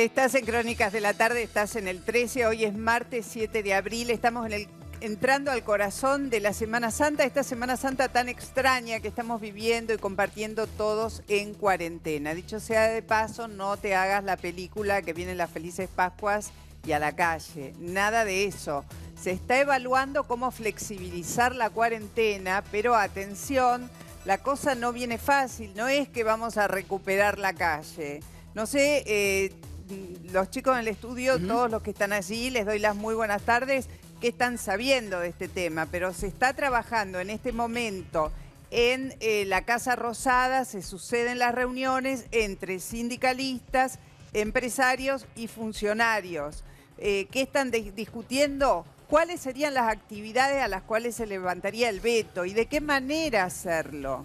Estás en Crónicas de la Tarde, estás en el 13, hoy es martes 7 de abril, estamos entrando al corazón de la Semana Santa, esta Semana Santa tan extraña que estamos viviendo y compartiendo todos en cuarentena. Dicho sea de paso, no te hagas la película que vienen las Felices Pascuas y a la calle, nada de eso. Se está evaluando cómo flexibilizar la cuarentena, pero atención, la cosa no viene fácil, no es que vamos a recuperar la calle. No sé, los chicos en el estudio, todos los que están allí, les doy las muy buenas tardes, ¿qué están sabiendo de este tema? Pero se está trabajando en este momento en la Casa Rosada, se suceden las reuniones entre sindicalistas, empresarios y funcionarios. ¿Qué están discutiendo? ¿Cuáles serían las actividades a las cuales se levantaría el veto y de qué manera hacerlo?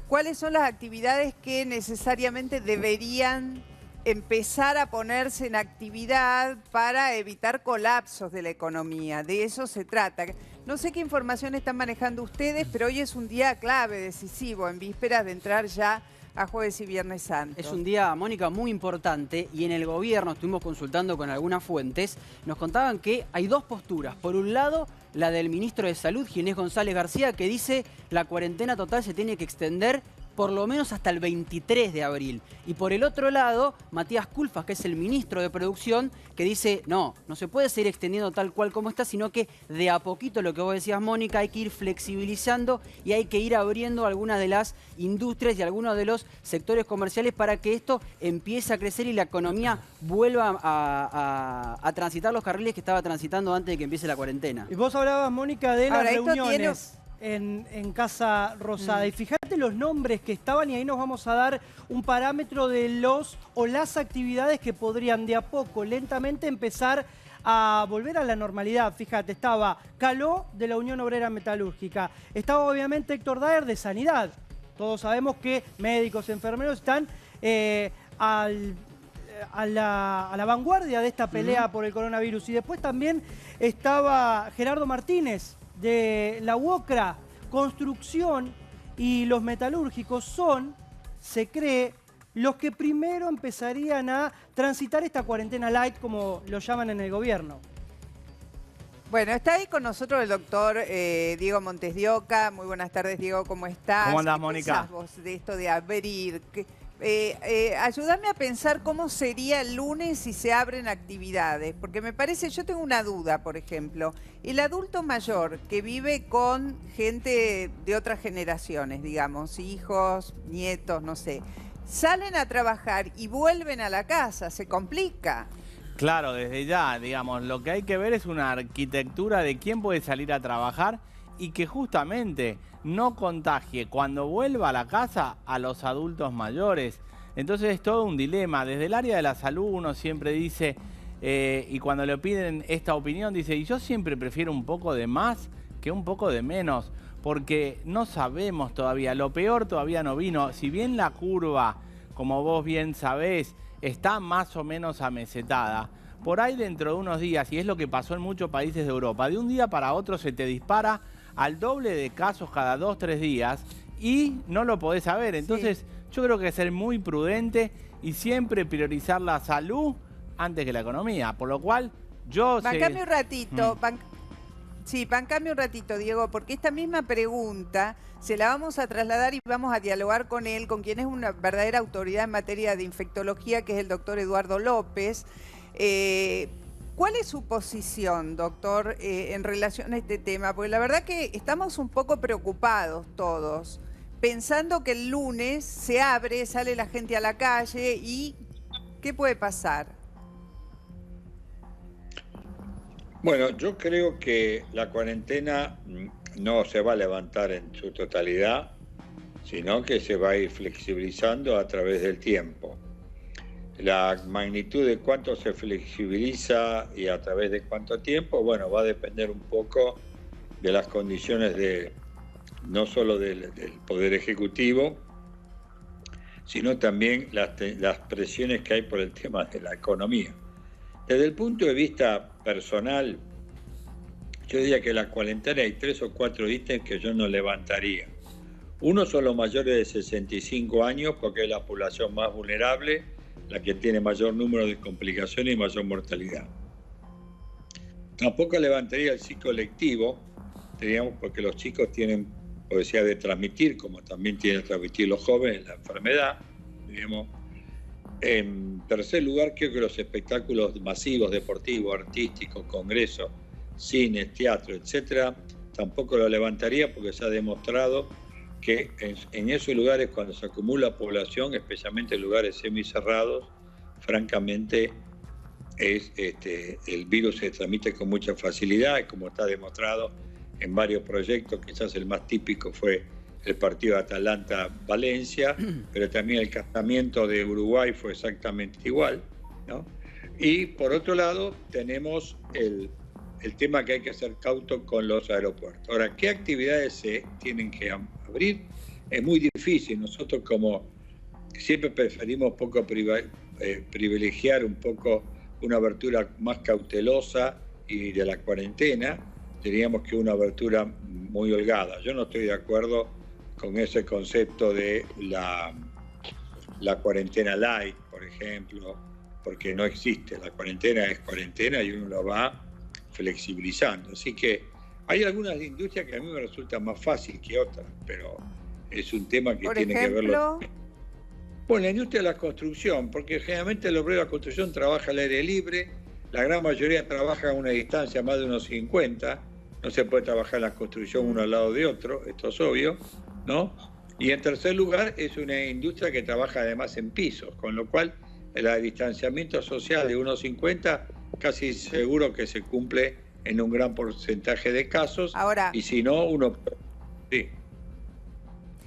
¿Cuáles son las actividades que necesariamente deberían empezar a ponerse en actividad para evitar colapsos de la economía? De eso se trata. No sé qué información están manejando ustedes, pero hoy es un día clave, decisivo, en vísperas de entrar ya a Jueves y Viernes Santo. Es un día, Mónica, muy importante y en el gobierno estuvimos consultando con algunas fuentes, nos contaban que hay dos posturas. Por un lado, la del ministro de Salud, Ginés González García, que dice la cuarentena total se tiene que extender por lo menos hasta el 23 de abril. Y por el otro lado, Matías Culfas, que es el ministro de Producción, que dice, no se puede seguir extendiendo tal cual como está, sino que de a poquito, lo que vos decías, Mónica, hay que ir flexibilizando y hay que ir abriendo algunas de las industrias y algunos de los sectores comerciales para que esto empiece a crecer y la economía vuelva a transitar los carriles que estaba transitando antes de que empiece la cuarentena. Y vos hablabas, Mónica, de las reuniones en Casa Rosada. Y fíjate los nombres que estaban y ahí nos vamos a dar un parámetro de los o las actividades que podrían de a poco, lentamente empezar a volver a la normalidad. Fíjate, estaba Caló de la Unión Obrera Metalúrgica, estaba obviamente Héctor Daer de Sanidad. Todos sabemos que médicos, enfermeros están a la vanguardia de esta pelea por el coronavirus. Y después también estaba Gerardo Martínez de la UOCRA. Construcción y los metalúrgicos son, se cree, los que primero empezarían a transitar esta cuarentena light, como lo llaman en el gobierno. Bueno, está ahí con nosotros el doctor Diego Montes de Oca. Muy buenas tardes, Diego, ¿cómo estás? ¿Cómo andás, Mónica? ¿Qué pensás vos de esto de abrir? Ayúdame a pensar cómo sería el lunes si se abren actividades, porque me parece, yo tengo una duda, por ejemplo, el adulto mayor que vive con gente de otras generaciones, digamos, hijos, nietos, no sé, salen a trabajar y vuelven a la casa, se complica. Claro, desde ya, digamos, lo que hay que ver es una arquitectura de quién puede salir a trabajar y que justamente no contagie cuando vuelva a la casa a los adultos mayores. Entonces es todo un dilema. Desde el área de la salud uno siempre dice, y cuando le piden esta opinión, dice, y yo siempre prefiero un poco de más que un poco de menos, porque no sabemos todavía, lo peor todavía no vino. Si bien la curva, como vos bien sabés, está más o menos amesetada, por ahí dentro de unos días, y es lo que pasó en muchos países de Europa, de un día para otro se te dispara al doble de casos cada 2-3 días y no lo podés saber. Entonces yo creo que ser muy prudente y siempre priorizar la salud antes que la economía. Por lo cual yo... Bancame un ratito, bancame un ratito, Diego, porque esta misma pregunta se la vamos a trasladar y vamos a dialogar con él, con quien es una verdadera autoridad en materia de infectología, que es el doctor Eduardo López. ¿Cuál es su posición, doctor, en relación a este tema? Porque la verdad que estamos un poco preocupados todos, pensando que el lunes se abre, sale la gente a la calle y ¿qué puede pasar? Bueno, yo creo que la cuarentena no se va a levantar en su totalidad, sino que se va a ir flexibilizando a través del tiempo. La magnitud de cuánto se flexibiliza y a través de cuánto tiempo, bueno, va a depender un poco de las condiciones no solo del Poder Ejecutivo, sino también las presiones que hay por el tema de la economía. Desde el punto de vista personal, yo diría que la cuarentena hay 3 o 4 ítems que yo no levantaría. Uno son los mayores de 65 años, porque es la población más vulnerable, la que tiene mayor número de complicaciones y mayor mortalidad. Tampoco levantaría el ciclo lectivo, digamos, porque los chicos tienen posibilidad de transmitir, como también tienen que transmitir los jóvenes, la enfermedad, digamos. En tercer lugar, creo que los espectáculos masivos, deportivos, artísticos, congresos, cines, teatro, etcétera, tampoco lo levantaría porque se ha demostrado que en esos lugares, cuando se acumula población, especialmente en lugares semicerrados, francamente el virus se transmite con mucha facilidad, y como está demostrado en varios proyectos, quizás el más típico fue el partido de Atalanta-Valencia, pero también el casamiento de Uruguay fue exactamente igual, ¿no? Y por otro lado tenemos el tema que hay que ser cauto con los aeropuertos. Ahora, ¿qué actividades se tienen que abrir? Es muy difícil. Nosotros, como siempre preferimos privilegiar un poco una abertura más cautelosa y de la cuarentena, diríamos que una abertura muy holgada. Yo no estoy de acuerdo con ese concepto de la cuarentena light, por ejemplo, porque no existe. La cuarentena es cuarentena y uno la va flexibilizando. Así que hay algunas industrias que a mí me resultan más fácil que otras, pero es un tema que tiene que verlo. Bueno, la industria de la construcción, porque generalmente el obrero de la construcción trabaja al aire libre, la gran mayoría trabaja a una distancia más de unos 50, no se puede trabajar en la construcción uno al lado de otro, esto es obvio, ¿no? Y en tercer lugar, es una industria que trabaja además en pisos, con lo cual el distanciamiento social de 1,50 casi seguro que se cumple en un gran porcentaje de casos. Ahora, y si no, uno... Sí.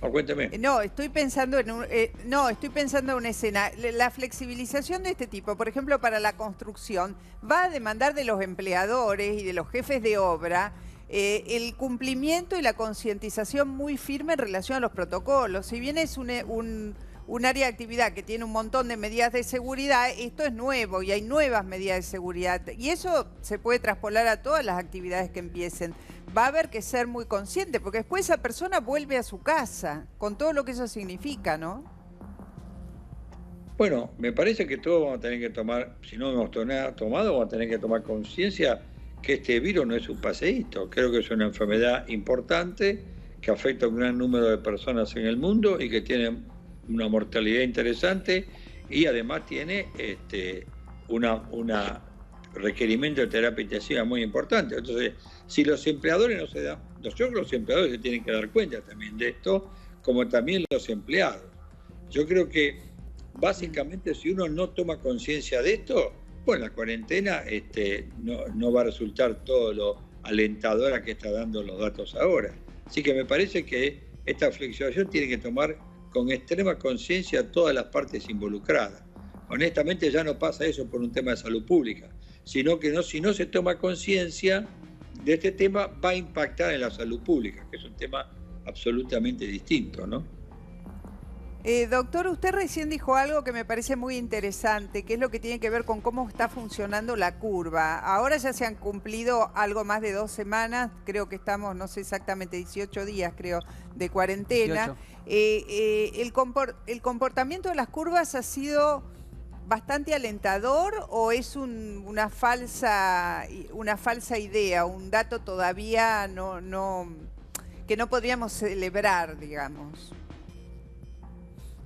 No, cuénteme. No, estoy pensando en una escena. La flexibilización de este tipo, por ejemplo, para la construcción, va a demandar de los empleadores y de los jefes de obra el cumplimiento y la concientización muy firme en relación a los protocolos. Si bien es un área de actividad que tiene un montón de medidas de seguridad, esto es nuevo y hay nuevas medidas de seguridad. Y eso se puede traspolar a todas las actividades que empiecen. Va a haber que ser muy consciente, porque después esa persona vuelve a su casa, con todo lo que eso significa, ¿no? Bueno, me parece que todos vamos a tener que tomar, si no hemos tomado, vamos a tener que tomar conciencia que este virus no es un paseíto. Creo que es una enfermedad importante, que afecta a un gran número de personas en el mundo y que tiene una mortalidad interesante y además tiene una requerimiento de terapia intensiva muy importante. Entonces, si los empleadores no se dan, yo creo que los empleadores se tienen que dar cuenta también de esto, como también los empleados. Yo creo que básicamente si uno no toma conciencia de esto, bueno, la cuarentena no va a resultar todo lo alentadora que está dando los datos ahora. Así que me parece que esta flexibilización tiene que tomar con extrema conciencia a todas las partes involucradas. Honestamente ya no pasa eso por un tema de salud pública, sino que si no se toma conciencia de este tema va a impactar en la salud pública, que es un tema absolutamente distinto, ¿no? Doctor, usted recién dijo algo que me parece muy interesante, que es lo que tiene que ver con cómo está funcionando la curva. Ahora ya se han cumplido algo más de 2 semanas, creo que estamos, no sé exactamente, 18 días creo, de cuarentena. ¿El comportamiento de las curvas ha sido bastante alentador o es una falsa idea, un dato todavía que no podríamos celebrar, digamos?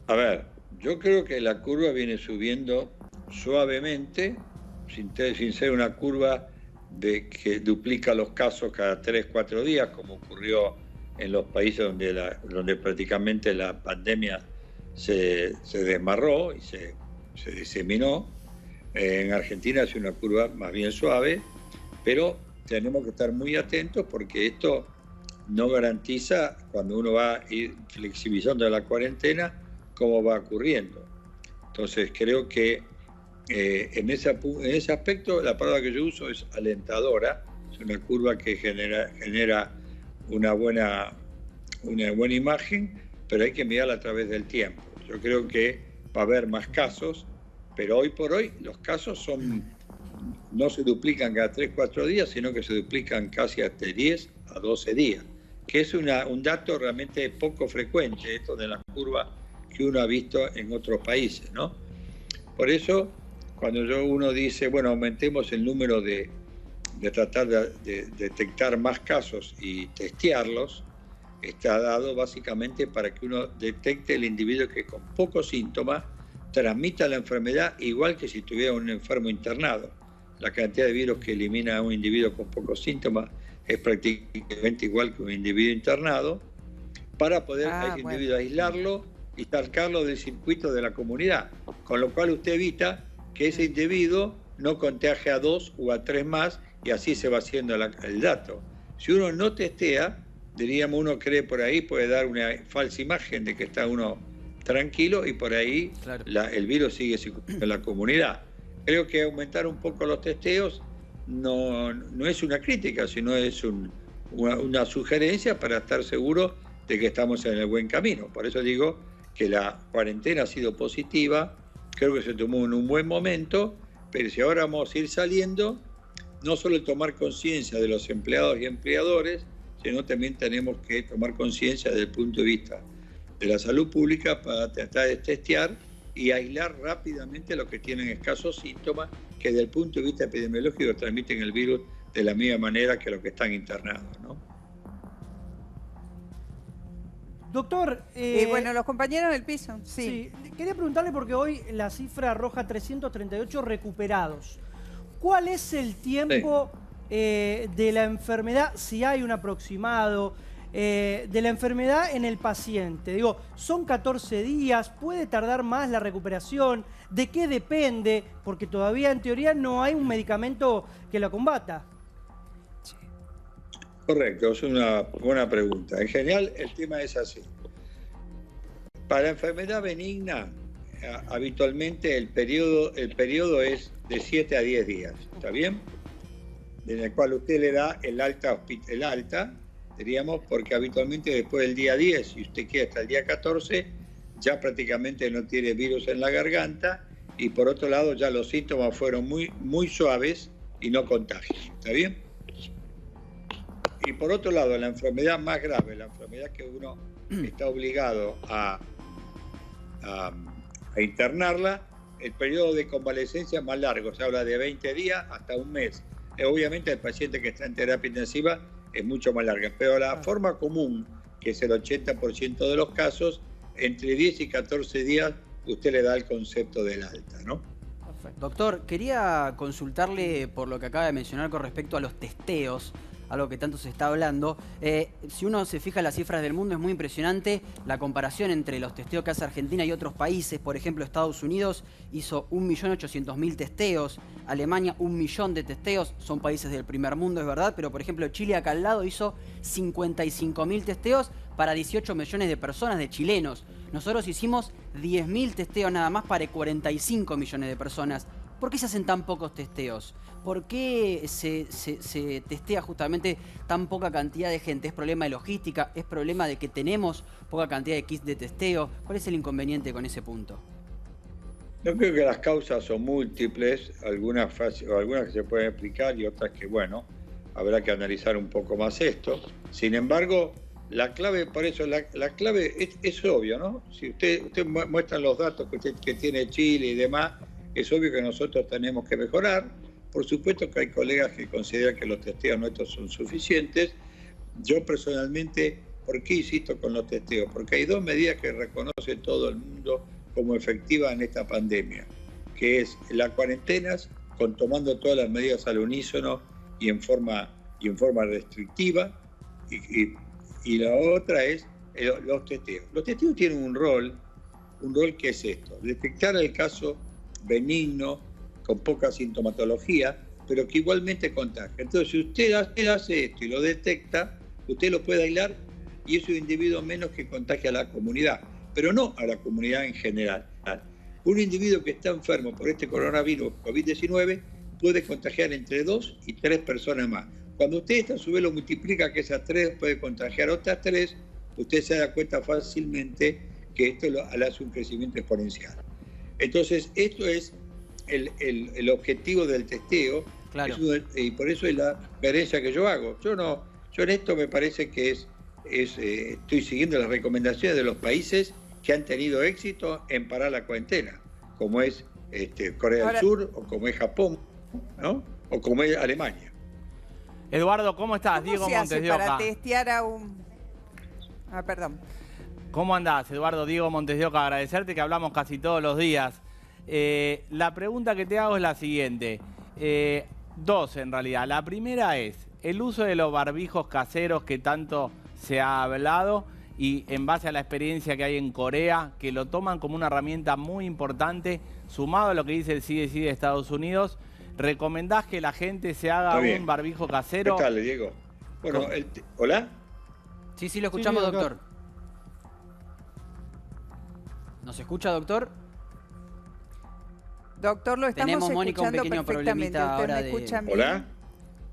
A ver, yo creo que la curva viene subiendo suavemente, sin ser una curva que duplica los casos cada 3-4 días, como ocurrió en los países donde prácticamente la pandemia se desmarró y se diseminó. En Argentina es una curva más bien suave, pero tenemos que estar muy atentos porque esto no garantiza, cuando uno va a ir flexibilizando la cuarentena, cómo va ocurriendo. Entonces creo que en ese aspecto la palabra que yo uso es alentadora. Es una curva que genera una buena imagen, pero hay que mirarla a través del tiempo. Yo creo que va a haber más casos, pero hoy por hoy los casos no se duplican cada 3-4 días, sino que se duplican casi hasta 10 a 12 días, que es un dato realmente poco frecuente, esto de la curva que uno ha visto en otros países, ¿no? Por eso, cuando uno dice, bueno, aumentemos el número de tratar de detectar más casos y testearlos, está dado básicamente para que uno detecte el individuo que con pocos síntomas transmita la enfermedad igual que si tuviera un enfermo internado. La cantidad de virus que elimina a un individuo con pocos síntomas es prácticamente igual que un individuo internado, para poder a ese individuo aislarlo y sacarlo del circuito de la comunidad, con lo cual usted evita que ese individuo no contagie a 2 o a 3 más, y así se va haciendo el dato. Si uno no testea, diríamos, uno cree por ahí, puede dar una falsa imagen de que está uno tranquilo y por ahí el virus sigue circulando en la comunidad. Creo que aumentar un poco los testeos no es una crítica, sino es una sugerencia para estar seguro de que estamos en el buen camino. Por eso digo que la cuarentena ha sido positiva, creo que se tomó en un buen momento, pero si ahora vamos a ir saliendo, no solo el tomar conciencia de los empleados y empleadores, sino también tenemos que tomar conciencia desde el punto de vista de la salud pública para tratar de testear y aislar rápidamente a los que tienen escasos síntomas, que desde el punto de vista epidemiológico transmiten el virus de la misma manera que los que están internados, ¿no? Doctor, bueno, los compañeros del piso, sí. Quería preguntarle porque hoy la cifra arroja 338 recuperados. ¿Cuál es el tiempo de la enfermedad, si hay un aproximado, de la enfermedad en el paciente? Digo, ¿son 14 días? ¿Puede tardar más la recuperación? ¿De qué depende? Porque todavía en teoría no hay un medicamento que la combata. Correcto, es una buena pregunta. En general, el tema es así. Para la enfermedad benigna, habitualmente el periodo es de 7 a 10 días, ¿está bien? En el cual usted le da el alta, diríamos, porque habitualmente después del día 10, si usted quiere hasta el día 14, ya prácticamente no tiene virus en la garganta, y por otro lado ya los síntomas fueron muy suaves y no contagian, ¿está bien? Y por otro lado, la enfermedad más grave, la enfermedad que uno está obligado a internarla, el periodo de convalecencia es más largo, se habla de 20 días hasta un mes. Obviamente el paciente que está en terapia intensiva es mucho más larga, pero la forma común, que es el 80% de los casos, entre 10 y 14 días usted le da el concepto del alta, ¿no? Perfecto. Doctor, quería consultarle por lo que acaba de mencionar con respecto a los testeos, algo que tanto se está hablando. Si uno se fija en las cifras del mundo, es muy impresionante la comparación entre los testeos que hace Argentina y otros países. Por ejemplo, Estados Unidos hizo 1.800.000 testeos, Alemania 1 millón de testeos, son países del primer mundo, es verdad, pero por ejemplo Chile acá al lado hizo 55.000 testeos para 18 millones de personas, de chilenos. Nosotros hicimos 10.000 testeos nada más para 45 millones de personas. ¿Por qué se hacen tan pocos testeos? ¿Por qué se testea justamente tan poca cantidad de gente? ¿Es problema de logística? ¿Es problema de que tenemos poca cantidad de kits de testeo? ¿Cuál es el inconveniente con ese punto? Yo creo que las causas son múltiples, algunas que se pueden explicar y otras que, bueno, habrá que analizar un poco más esto. Sin embargo, la clave, por eso, la clave es obvio, ¿no? Si usted muestra los datos que tiene Chile y demás, es obvio que nosotros tenemos que mejorar. Por supuesto que hay colegas que consideran que los testeos nuestros son suficientes. Yo personalmente, ¿por qué insisto con los testeos? Porque hay dos medidas que reconoce todo el mundo como efectivas en esta pandemia, que es las cuarentenas, tomando todas las medidas al unísono y en forma restrictiva, y la otra es los testeos. Los testeos tienen un rol que es esto: detectar el caso benigno, con poca sintomatología, pero que igualmente contagia. Entonces, si usted hace esto y lo detecta, usted lo puede aislar y es un individuo menos que contagia a la comunidad, pero no a la comunidad en general. Un individuo que está enfermo por este coronavirus COVID-19 puede contagiar entre 2 y 3 personas más. Cuando usted esto a su vez lo multiplica, que esas 3 puede contagiar otras 3, usted se da cuenta fácilmente que esto le hace un crecimiento exponencial. Entonces, esto es el objetivo del testeo, claro. Y por eso es la diferencia que yo hago. Yo en esto me parece que estoy siguiendo las recomendaciones de los países que han tenido éxito en parar la cuarentena, como es Corea del Sur, o como es Japón, ¿no? O como es Alemania. Eduardo, ¿cómo estás? ¿Cómo Diego se hace Montes de Oca. para testear a un... perdón. ¿Cómo andás, Eduardo? Diego Montes de Oca, agradecerte que hablamos casi todos los días. La pregunta que te hago es la siguiente. Dos, en realidad. La primera es, el uso de los barbijos caseros que tanto se ha hablado y en base a la experiencia que hay en Corea, que lo toman como una herramienta muy importante, sumado a lo que dice el CDC de Estados Unidos, ¿recomendás que la gente se haga un barbijo casero? ¿Qué tal, Diego? Bueno, ¿hola? Sí, lo escuchamos, doctor. ¿Nos escucha, doctor? Doctor, lo estamos Tenemos, Mónica, un escuchando pequeño perfectamente. problemita ¿Usted ahora me escucha bien?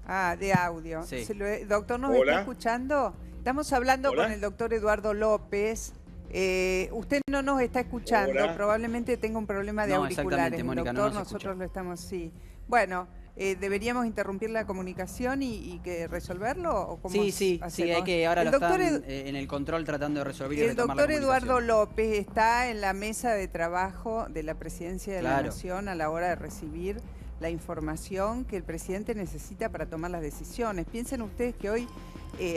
¿Hola? De audio. Sí. Doctor, ¿nos está escuchando? Estamos hablando con el doctor Eduardo López. Usted no nos está escuchando. Probablemente tenga un problema de auriculares. Mónica, doctor, no nosotros lo estamos, Bueno, ¿deberíamos interrumpir la comunicación y que resolverlo? ¿O cómo sí, hay que ahora lo están en el control tratando de resolver y retomar la comunicación. El doctor Eduardo López está en la mesa de trabajo de la Presidencia de la Nación a la hora de recibir la información que el presidente necesita para tomar las decisiones. Piensen ustedes que hoy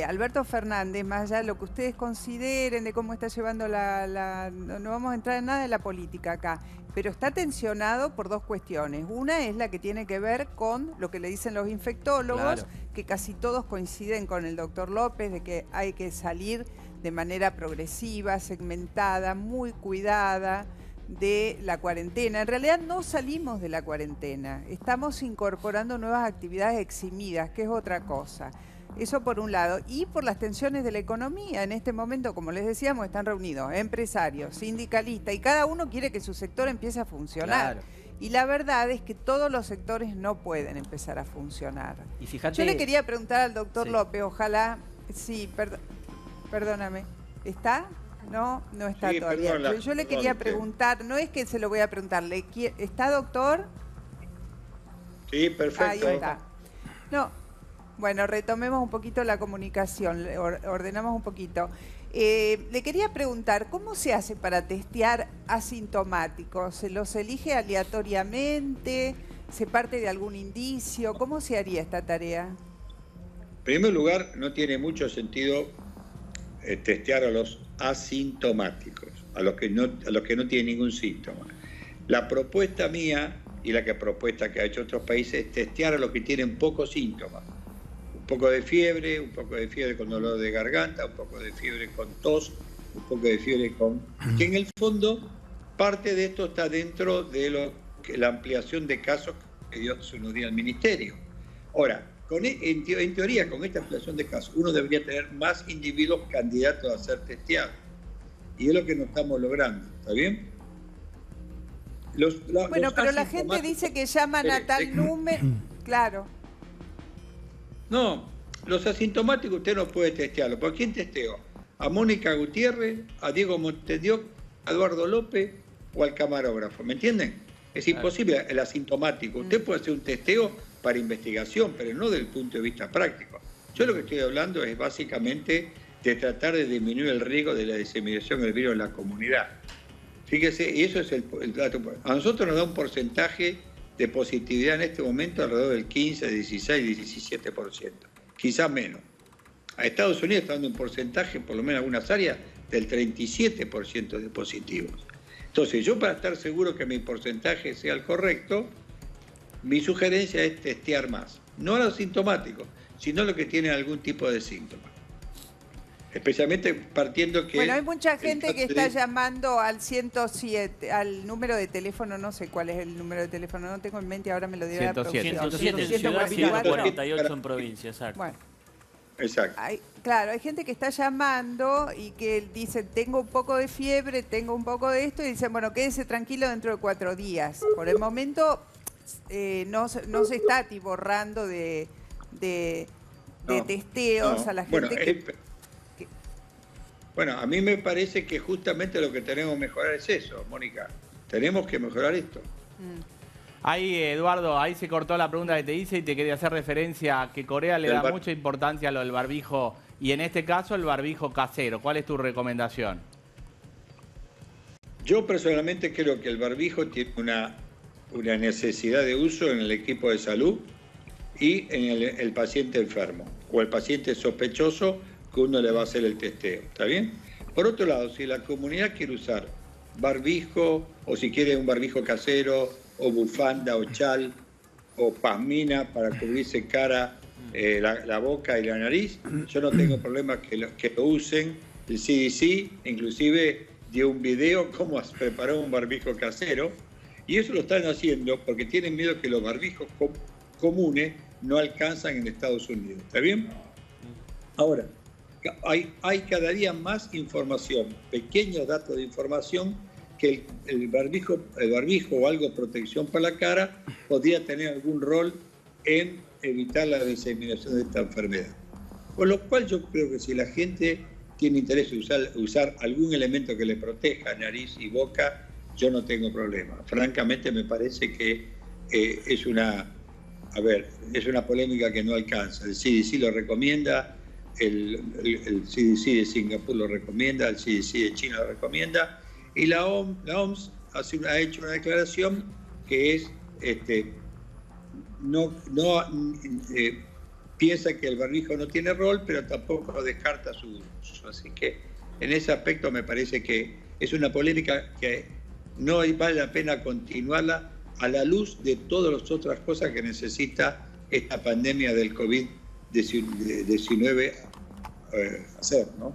Alberto Fernández, más allá de lo que ustedes consideren, de cómo está llevando no vamos a entrar en nada de la política acá, pero está tensionado por dos cuestiones. Una es la que tiene que ver con lo que le dicen los infectólogos, que casi todos coinciden con el doctor López, de que hay que salir de manera progresiva, segmentada, muy cuidada de la cuarentena. En realidad no salimos de la cuarentena, estamos incorporando nuevas actividades eximidas, que es otra cosa. Eso por un lado. Y por las tensiones de la economía. En este momento, como les decíamos, están reunidos empresarios, sindicalistas, y cada uno quiere que su sector empiece a funcionar. Y la verdad es que todos los sectores no pueden empezar a funcionar. Y fíjate, yo le quería preguntar al doctor López, ojalá... perdóname. ¿Está? No está todavía. Yo le quería preguntar, no es que se lo voy a preguntar, ¿está, doctor? Sí, perfecto. Ahí está. Bueno, retomemos un poquito la comunicación, ordenamos un poquito. Le quería preguntar, ¿cómo se hace para testear asintomáticos? ¿Se los elige aleatoriamente? ¿Se parte de algún indicio? ¿Cómo se haría esta tarea? En primer lugar, no tiene mucho sentido testear a los asintomáticos, a los que no tienen ningún síntoma. La propuesta mía y propuesta que ha hecho otros países es testear a los que tienen pocos síntomas. Un poco de fiebre con dolor de garganta, un poco de fiebre con tos, un poco de fiebre con... Que en el fondo, parte de esto está dentro de la ampliación de casos que dio hace unos días el Ministerio. Ahora, en teoría, con esta ampliación de casos, uno debería tener más individuos candidatos a ser testeados. Y es lo que no estamos logrando, ¿está bien? Pero la gente dice que llaman a tal número... Claro. No, los asintomáticos usted no puede testearlo. ¿Por quién testeó? ¿A Mónica Gutiérrez, a Diego Montes de Oca, a Eduardo López o al camarógrafo? ¿Me entienden? Es imposible el asintomático. Usted puede hacer un testeo para investigación, pero no desde el punto de vista práctico. Yo lo que estoy hablando es básicamente de tratar de disminuir el riesgo de la diseminación del virus en la comunidad. Fíjese, y eso es el dato. A nosotros nos da un porcentaje de positividad en este momento alrededor del 15, 16, 17%, quizás menos. A Estados Unidos está dando un porcentaje, por lo menos en algunas áreas, del 37% de positivos. Entonces, yo para estar seguro que mi porcentaje sea el correcto, mi sugerencia es testear más. No a los sintomáticos, sino a los que tienen algún tipo de síntoma. Especialmente partiendo que... Bueno, hay mucha gente que está llamando al 107, al número de teléfono, no sé cuál es el número de teléfono, no tengo en mente, ahora me lo dirá la producción. 107, ciudad 148 en provincia, exacto. Bueno. Exacto. Hay gente que está llamando y que dice, tengo un poco de fiebre, tengo un poco de esto, y dicen, bueno, quédese tranquilo dentro de 4 días. Por el momento no se está atiborrando de testeos a la gente Bueno, a mí me parece que justamente lo que tenemos que mejorar es eso, Mónica. Tenemos que mejorar esto. Ahí, Eduardo, ahí se cortó la pregunta que te hice y te quería hacer referencia a que Corea le da mucha importancia a lo del barbijo y en este caso el barbijo casero. ¿Cuál es tu recomendación? Yo personalmente creo que el barbijo tiene una necesidad de uso en el equipo de salud y en el paciente enfermo o el paciente sospechoso que uno le va a hacer el testeo, ¿está bien? Por otro lado, si la comunidad quiere usar barbijo o si quiere un barbijo casero o bufanda o chal o pasmina para cubrirse cara, la boca y la nariz, yo no tengo problema que lo usen. El CDC inclusive dio un video cómo preparar un barbijo casero y eso lo están haciendo porque tienen miedo que los barbijos comunes no alcanzan en Estados Unidos, ¿está bien? Ahora, hay cada día más información, pequeños datos de información que el barbijo o algo de protección para la cara podría tener algún rol en evitar la diseminación de esta enfermedad. Por lo cual yo creo que si la gente tiene interés en usar algún elemento que le proteja nariz y boca, yo no tengo problema. Francamente me parece que es una polémica que no alcanza. El CDC lo recomienda, el CDC de Singapur lo recomienda, el CDC de China lo recomienda, y la OMS ha hecho una declaración que es piensa que el barbijo no tiene rol, pero tampoco descarta su uso. Así que en ese aspecto me parece que es una polémica que no vale la pena continuarla a la luz de todas las otras cosas que necesita esta pandemia del COVID-19 hacer, ¿no?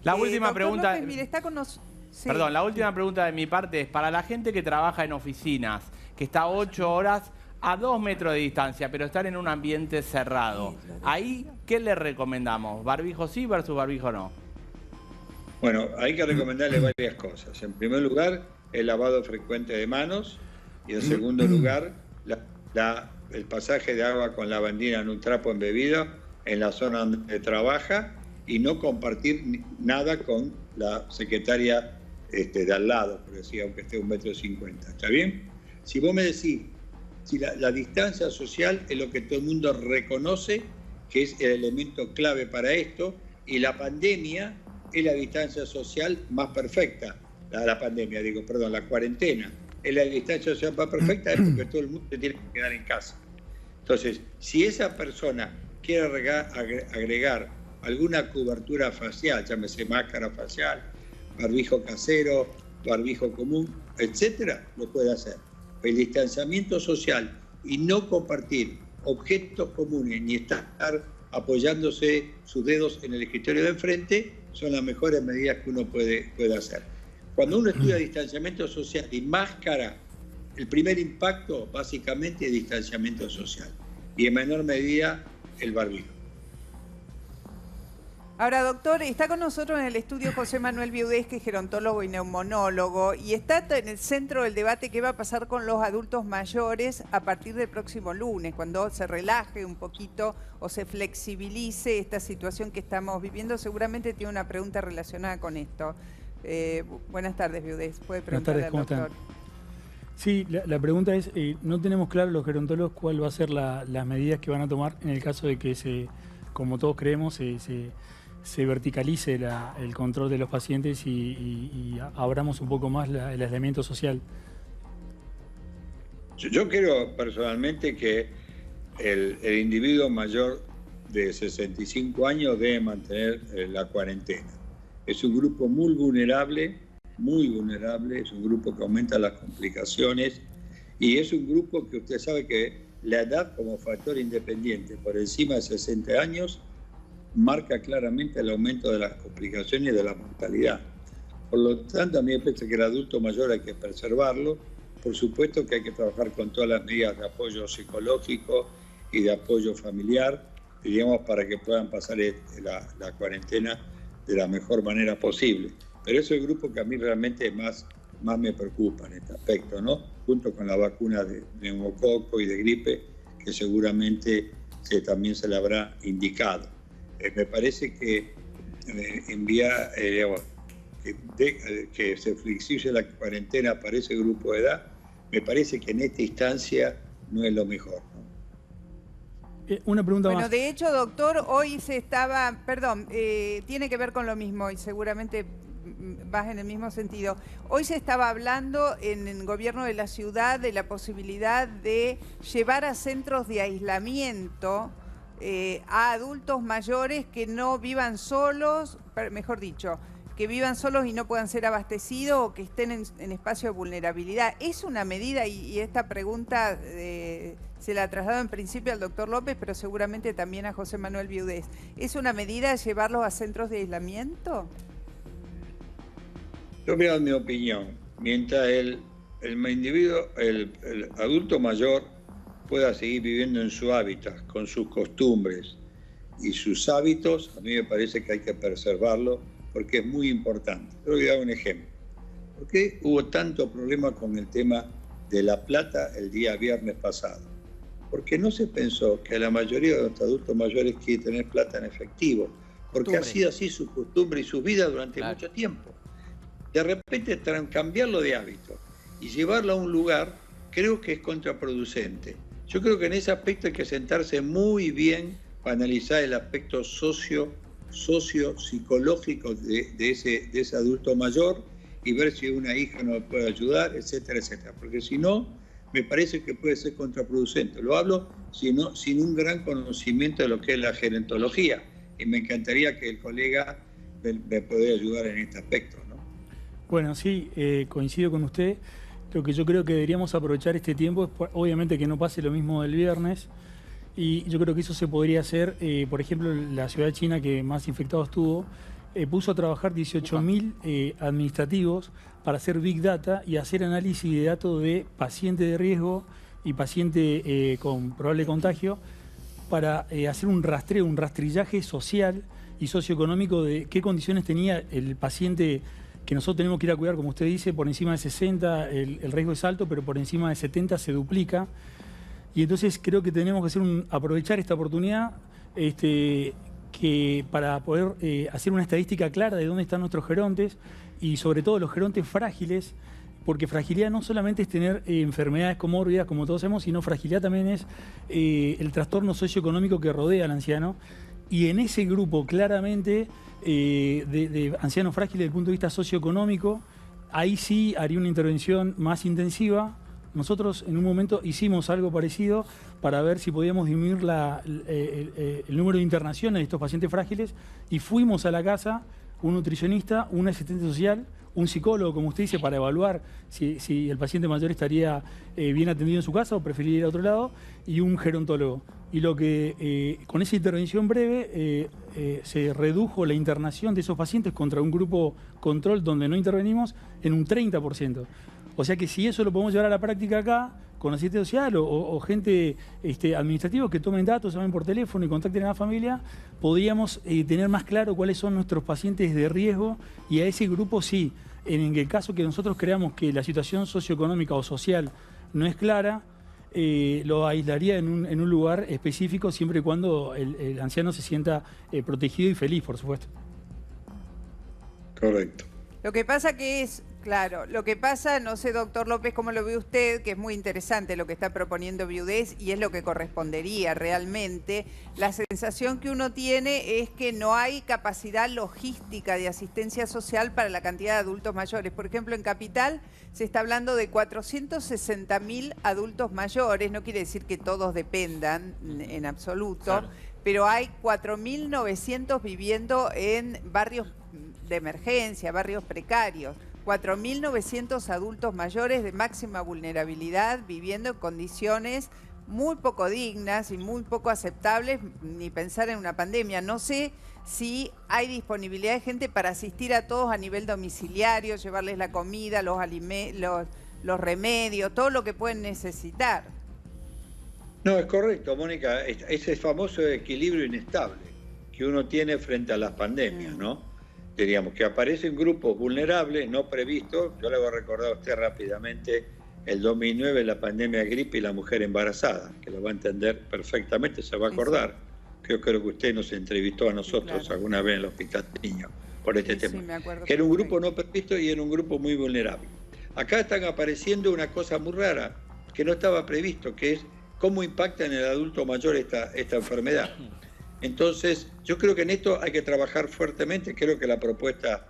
La última pregunta... López, mire, está con sí. Perdón, la última pregunta de mi parte es para la gente que trabaja en oficinas, que está 8 horas a 2 metros de distancia, pero están en un ambiente cerrado. Ahí, ¿qué le recomendamos? ¿Barbijo sí versus barbijo no? Bueno, hay que recomendarle varias cosas. En primer lugar, el lavado frecuente de manos y en segundo lugar, el pasaje de agua con lavandina en un trapo embebido en la zona donde trabaja y no compartir nada con la secretaria de al lado, por decir, aunque esté 1,50 m. ¿Está bien? Si vos me decís, si la distancia social es lo que todo el mundo reconoce que es el elemento clave para esto, y la pandemia es la distancia social más perfecta. La cuarentena es la distancia social más perfecta, es porque todo el mundo se tiene que quedar en casa. Entonces, si esa persona quiere agregar alguna cobertura facial, llámese máscara facial, barbijo casero, barbijo común, etcétera, lo puede hacer. El distanciamiento social y no compartir objetos comunes ni estar apoyándose sus dedos en el escritorio de enfrente son las mejores medidas que uno puede hacer. Cuando uno estudia distanciamiento social y máscara, el primer impacto básicamente es distanciamiento social y en menor medida el barbijo. Ahora, doctor, está con nosotros en el estudio José Manuel Viudés, que es gerontólogo y neumonólogo, y está en el centro del debate qué va a pasar con los adultos mayores a partir del próximo lunes, cuando se relaje un poquito o se flexibilice esta situación que estamos viviendo. Seguramente tiene una pregunta relacionada con esto. Buenas tardes, Viudés. Puede preguntarle al doctor. ¿Cómo están? Sí, la pregunta es, no tenemos claro los gerontólogos cuál va a ser las medidas que van a tomar en el caso de que como todos creemos, se verticalice el control de los pacientes y abramos un poco más el aislamiento social. Yo creo personalmente que el individuo mayor de 65 años debe mantener la cuarentena. Es un grupo muy vulnerable, es un grupo que aumenta las complicaciones y es un grupo que usted sabe que la edad como factor independiente por encima de 60 años marca claramente el aumento de las complicaciones y de la mortalidad. Por lo tanto, a mí me parece que el adulto mayor hay que preservarlo. Por supuesto que hay que trabajar con todas las medidas de apoyo psicológico y de apoyo familiar, digamos, para que puedan pasar la cuarentena de la mejor manera posible. Pero ese es el grupo que a mí realmente más me preocupa en este aspecto, ¿no? Junto con la vacuna de neumococo y de gripe, que seguramente también se le habrá indicado. Me parece que que se flexible la cuarentena para ese grupo de edad, me parece que en esta instancia no es lo mejor, ¿no? Una pregunta más. Bueno, de hecho, doctor, hoy se estaba, tiene que ver con lo mismo y seguramente vas en el mismo sentido. Hoy se estaba hablando en el gobierno de la ciudad de la posibilidad de llevar a centros de aislamiento a adultos mayores que no vivan solos, mejor dicho, que vivan solos y no puedan ser abastecidos o que estén en espacio de vulnerabilidad. Es una medida, y esta pregunta se la traslado en principio al doctor López, pero seguramente también a José Manuel Viudés. ¿Es una medida llevarlos a centros de aislamiento? Yo mira, mi opinión, mientras el individuo, el adulto mayor pueda seguir viviendo en su hábitat, con sus costumbres y sus hábitos, a mí me parece que hay que preservarlo porque es muy importante. Yo voy a dar un ejemplo. ¿Por qué hubo tanto problema con el tema de La Plata el día viernes pasado? Porque no se pensó que la mayoría de los adultos mayores quiere tener plata en efectivo, porque ha sido así su costumbre y su vida durante mucho tiempo. De repente cambiarlo de hábito y llevarlo a un lugar, creo que es contraproducente. Yo creo que en ese aspecto hay que sentarse muy bien para analizar el aspecto socio-psicológico de ese adulto mayor y ver si una hija nos puede ayudar, etcétera, etcétera. Porque si no, me parece que puede ser contraproducente. Lo hablo sin un gran conocimiento de lo que es la gerontología. Y me encantaría que el colega me pudiera ayudar en este aspecto, ¿no? Bueno, sí, coincido con usted. Lo que yo creo que deberíamos aprovechar este tiempo es, obviamente, que no pase lo mismo del viernes. Y yo creo que eso se podría hacer, por ejemplo, la ciudad china que más infectados tuvo, puso a trabajar 18.000 administrativos para hacer Big Data y hacer análisis de datos de paciente de riesgo y paciente con probable contagio para hacer un rastreo, un rastrillaje social y socioeconómico de qué condiciones tenía el paciente que nosotros tenemos que ir a cuidar, como usted dice, por encima de 60 el riesgo es alto, pero por encima de 70 se duplica. Y entonces creo que tenemos que aprovechar esta oportunidad para poder hacer una estadística clara de dónde están nuestros gerontes y sobre todo los gerontes frágiles, porque fragilidad no solamente es tener enfermedades comórbidas, como todos sabemos, sino fragilidad también es el trastorno socioeconómico que rodea al anciano. Y en ese grupo, claramente, de ancianos frágiles desde el punto de vista socioeconómico, ahí sí haría una intervención más intensiva. Nosotros en un momento hicimos algo parecido para ver si podíamos disminuir el número de internaciones de estos pacientes frágiles y fuimos a la casa, un nutricionista, un asistente social, un psicólogo, como usted dice, para evaluar si el paciente mayor estaría bien atendido en su casa o preferiría ir a otro lado, y un gerontólogo. Y lo que con esa intervención breve se redujo la internación de esos pacientes contra un grupo control donde no intervenimos en un 30%. O sea que si eso lo podemos llevar a la práctica acá, con asistente social o gente administrativa que tomen datos, llamen por teléfono y contacten a la familia, podríamos tener más claro cuáles son nuestros pacientes de riesgo y a ese grupo sí. En el caso que nosotros creamos que la situación socioeconómica o social no es clara, lo aislaría en un lugar específico siempre y cuando el anciano se sienta protegido y feliz, por supuesto. Correcto. Lo que pasa que es, claro, lo que pasa, no sé, doctor López, cómo lo ve usted, que es muy interesante lo que está proponiendo Viudés y es lo que correspondería realmente. La sensación que uno tiene es que no hay capacidad logística de asistencia social para la cantidad de adultos mayores. Por ejemplo, en Capital se está hablando de 460.000 adultos mayores, no quiere decir que todos dependan en absoluto, claro, pero hay 4.900 viviendo en barrios de emergencia, barrios precarios, 4.900 adultos mayores de máxima vulnerabilidad viviendo en condiciones muy poco dignas y muy poco aceptables, ni pensar en una pandemia. No sé si hay disponibilidad de gente para asistir a todos a nivel domiciliario, llevarles la comida, los remedios, todo lo que pueden necesitar. No, es correcto, Mónica, ese famoso equilibrio inestable que uno tiene frente a las pandemias, ¿no? Diríamos que aparecen grupos vulnerables, no previstos. Yo le voy a recordar a usted rápidamente el 2009, la pandemia de gripe y la mujer embarazada, que lo va a entender perfectamente, se va a acordar. Sí. Creo que usted nos entrevistó a nosotros, sí, claro, alguna vez en el Hospital de Niños por este tema. Sí, me acuerdo, que era un grupo no previsto y era un grupo muy vulnerable. Acá están apareciendo una cosa muy rara que no estaba previsto, que es cómo impacta en el adulto mayor esta enfermedad. Entonces, yo creo que en esto hay que trabajar fuertemente. Creo que la propuesta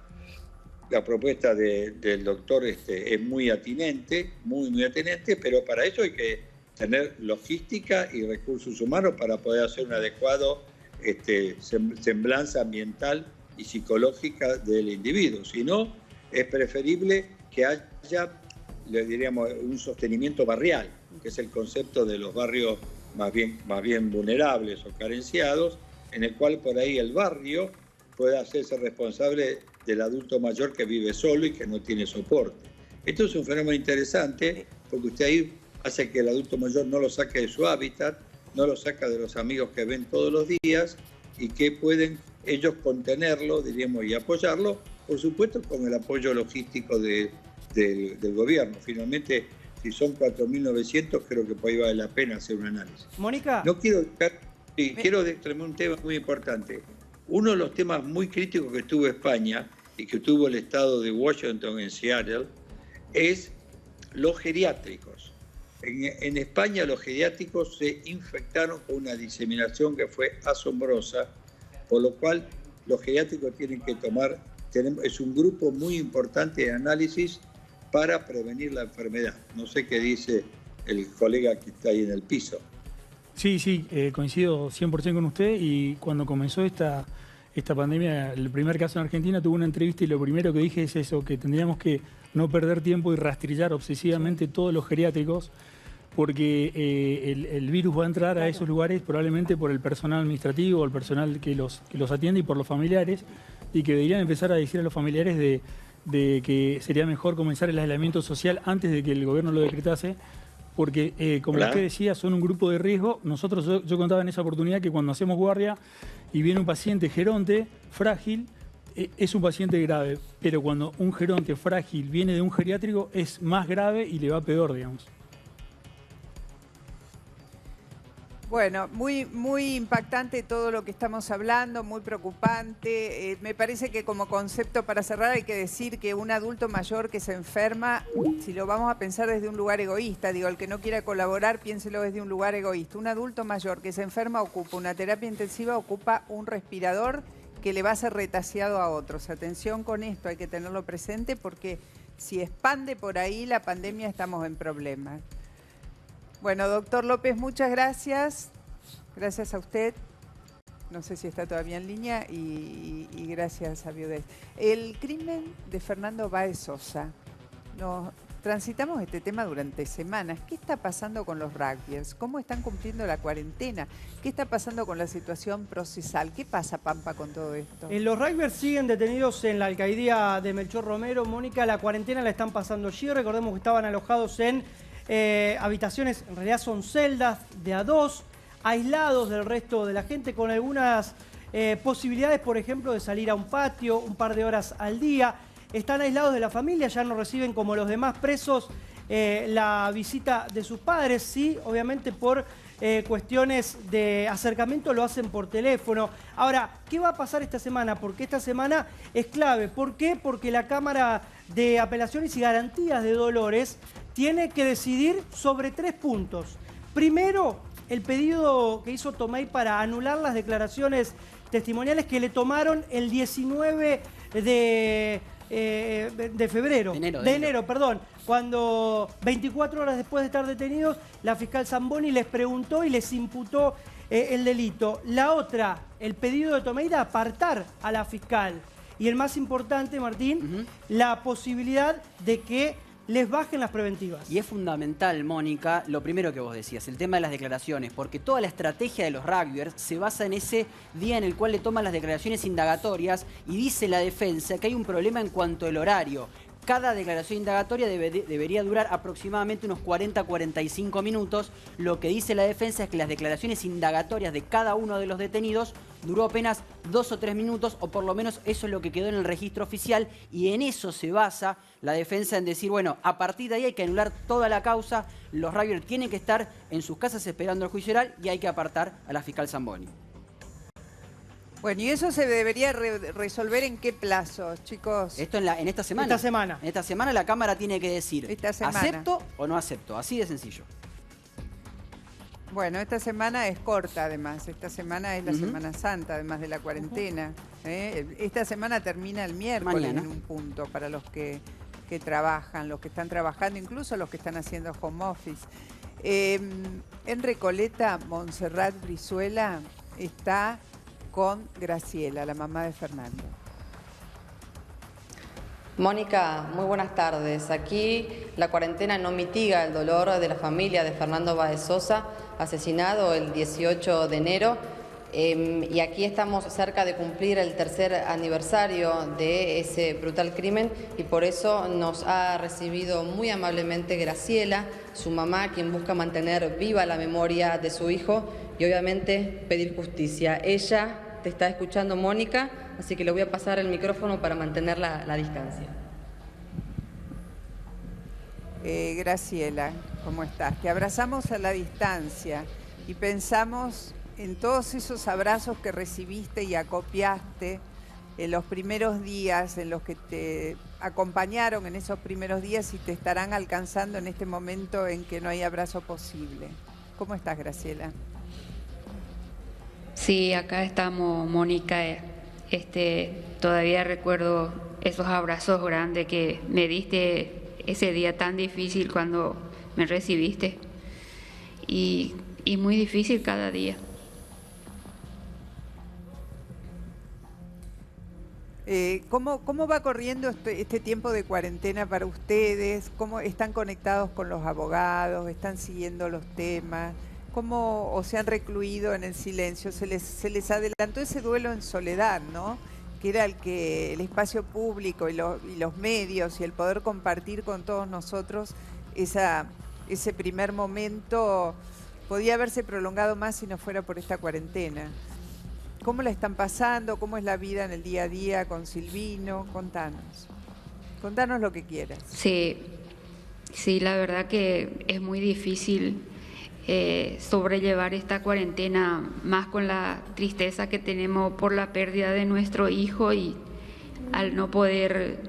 la propuesta del doctor es muy atinente, muy atinente, pero para eso hay que tener logística y recursos humanos para poder hacer un adecuado semblanza ambiental y psicológica del individuo. Si no, es preferible que haya, le diríamos, un sostenimiento barrial, que es el concepto de los barrios más bien vulnerables o carenciados, en el cual por ahí el barrio pueda hacerse responsable del adulto mayor que vive solo y que no tiene soporte. Esto es un fenómeno interesante porque usted ahí hace que el adulto mayor no lo saque de su hábitat, no lo saca de los amigos que ven todos los días y que pueden ellos contenerlo, diríamos, y apoyarlo, por supuesto con el apoyo logístico del gobierno. Finalmente, si son 4.900, creo que por ahí vale la pena hacer un análisis. Mónica. No quiero quiero traer un tema muy importante. Uno de los temas muy críticos que tuvo España y que tuvo el estado de Washington en Seattle es los geriátricos. En España los geriátricos se infectaron con una diseminación que fue asombrosa, por lo cual los geriátricos tienen que tomar, es un grupo muy importante de análisis para prevenir la enfermedad. No sé qué dice el colega que está ahí en el piso. Sí, coincido 100% con usted, y cuando comenzó esta pandemia, el primer caso en Argentina, tuve una entrevista y lo primero que dije es eso, que tendríamos que no perder tiempo y rastrillar obsesivamente todos los geriátricos, porque el virus va a entrar a esos lugares probablemente por el personal administrativo, el personal que los atiende y por los familiares, y que deberían empezar a decir a los familiares de que sería mejor comenzar el aislamiento social antes de que el gobierno lo decretase, porque como usted decía, son un grupo de riesgo. Nosotros, yo contaba en esa oportunidad que cuando hacemos guardia y viene un paciente geronte, frágil, es un paciente grave, pero cuando un geronte frágil viene de un geriátrico es más grave y le va peor, digamos. Bueno, muy impactante todo lo que estamos hablando, muy preocupante. Me parece que como concepto para cerrar hay que decir que un adulto mayor que se enferma, si lo vamos a pensar desde un lugar egoísta, digo, el que no quiera colaborar, piénselo desde un lugar egoísta. Un adulto mayor que se enferma ocupa una terapia intensiva, ocupa un respirador que le va a ser retaseado a otros. Atención con esto, hay que tenerlo presente porque si expande por ahí la pandemia estamos en problemas. Bueno, doctor López, muchas gracias. Gracias a usted. No sé si está todavía en línea y gracias a Viudez. El crimen de Fernando Báez Sosa. Nos transitamos este tema durante semanas. ¿Qué está pasando con los rugbyers? ¿Cómo están cumpliendo la cuarentena? ¿Qué está pasando con la situación procesal? ¿Qué pasa, Pampa, con todo esto? Los rugbyers siguen detenidos en la alcaldía de Melchor Romero. Mónica, la cuarentena la están pasando allí. Recordemos que estaban alojados en habitaciones, en realidad son celdas de A2, aislados del resto de la gente, con algunas posibilidades, por ejemplo, de salir a un patio un par de horas al día. Están aislados de la familia, ya no reciben como los demás presos la visita de sus padres, sí, obviamente por cuestiones de acercamiento lo hacen por teléfono. Ahora, ¿qué va a pasar esta semana? Porque esta semana es clave. ¿Por qué? Porque la Cámara de Apelaciones y Garantías de Dolores tiene que decidir sobre 3 puntos. Primero, el pedido que hizo Tomei para anular las declaraciones testimoniales que le tomaron el 19 de febrero. De enero, perdón. Cuando 24 horas después de estar detenidos, la fiscal Zamboni les preguntó y les imputó el delito. La otra, el pedido de Tomei de apartar a la fiscal. Y el más importante, Martín, la posibilidad de que les bajen las preventivas. Y es fundamental, Mónica, lo primero que vos decías, el tema de las declaraciones, porque toda la estrategia de los rugbyers se basa en ese día en el cual le toman las declaraciones indagatorias y dice la defensa que hay un problema en cuanto al horario. Cada declaración indagatoria debería durar aproximadamente unos 40-45 minutos. Lo que dice la defensa es que las declaraciones indagatorias de cada uno de los detenidos duró apenas 2 o 3 minutos, o por lo menos eso es lo que quedó en el registro oficial, y en eso se basa la defensa en decir, bueno, a partir de ahí hay que anular toda la causa, los rugbyers tienen que estar en sus casas esperando el juicio oral y hay que apartar a la fiscal Zamboni. Bueno, ¿y eso se debería resolver en qué plazo, chicos? Esto en esta semana. Esta semana. En esta semana la Cámara tiene que decir, ¿acepto o no acepto? Así de sencillo. Bueno, esta semana es corta además, esta semana es la Semana Santa, además de la cuarentena. Esta semana termina el miércoles Mañana. en un punto para los que trabajan, los que están trabajando, incluso los que están haciendo home office. En Recoleta, Montserrat Brizuela está con Graciela, la mamá de Fernando. Mónica, muy buenas tardes. Aquí la cuarentena no mitiga el dolor de la familia de Fernando Báez Sosa, asesinado el 18 de enero. Y aquí estamos cerca de cumplir el tercer aniversario de ese brutal crimen y por eso nos ha recibido muy amablemente Graciela, su mamá, quien busca mantener viva la memoria de su hijo y obviamente pedir justicia. Ella te está escuchando, Mónica, así que le voy a pasar el micrófono para mantener la distancia. Graciela, ¿cómo estás? Te abrazamos a la distancia y pensamos en todos esos abrazos que recibiste y acopiaste en los primeros días, en los que te acompañaron en esos primeros días y te estarán alcanzando en este momento en que no hay abrazo posible. ¿Cómo estás, Graciela? Sí, acá estamos, Mónica. Todavía recuerdo esos abrazos grandes que me diste ese día tan difícil cuando me recibiste. Y muy difícil cada día. ¿Cómo va corriendo este tiempo de cuarentena para ustedes? ¿Cómo están conectados con los abogados? ¿Están siguiendo los temas? ¿Cómo o se han recluido en el silencio? Se les adelantó ese duelo en soledad, ¿no? Que era el espacio público y los medios y el poder compartir con todos nosotros ese primer momento podía haberse prolongado más si no fuera por esta cuarentena. ¿Cómo la están pasando? ¿Cómo es la vida en el día a día con Silvino? Contanos lo que quieras. Sí, la verdad que es muy difícil sobrellevar esta cuarentena, más con la tristeza que tenemos por la pérdida de nuestro hijo y al no poder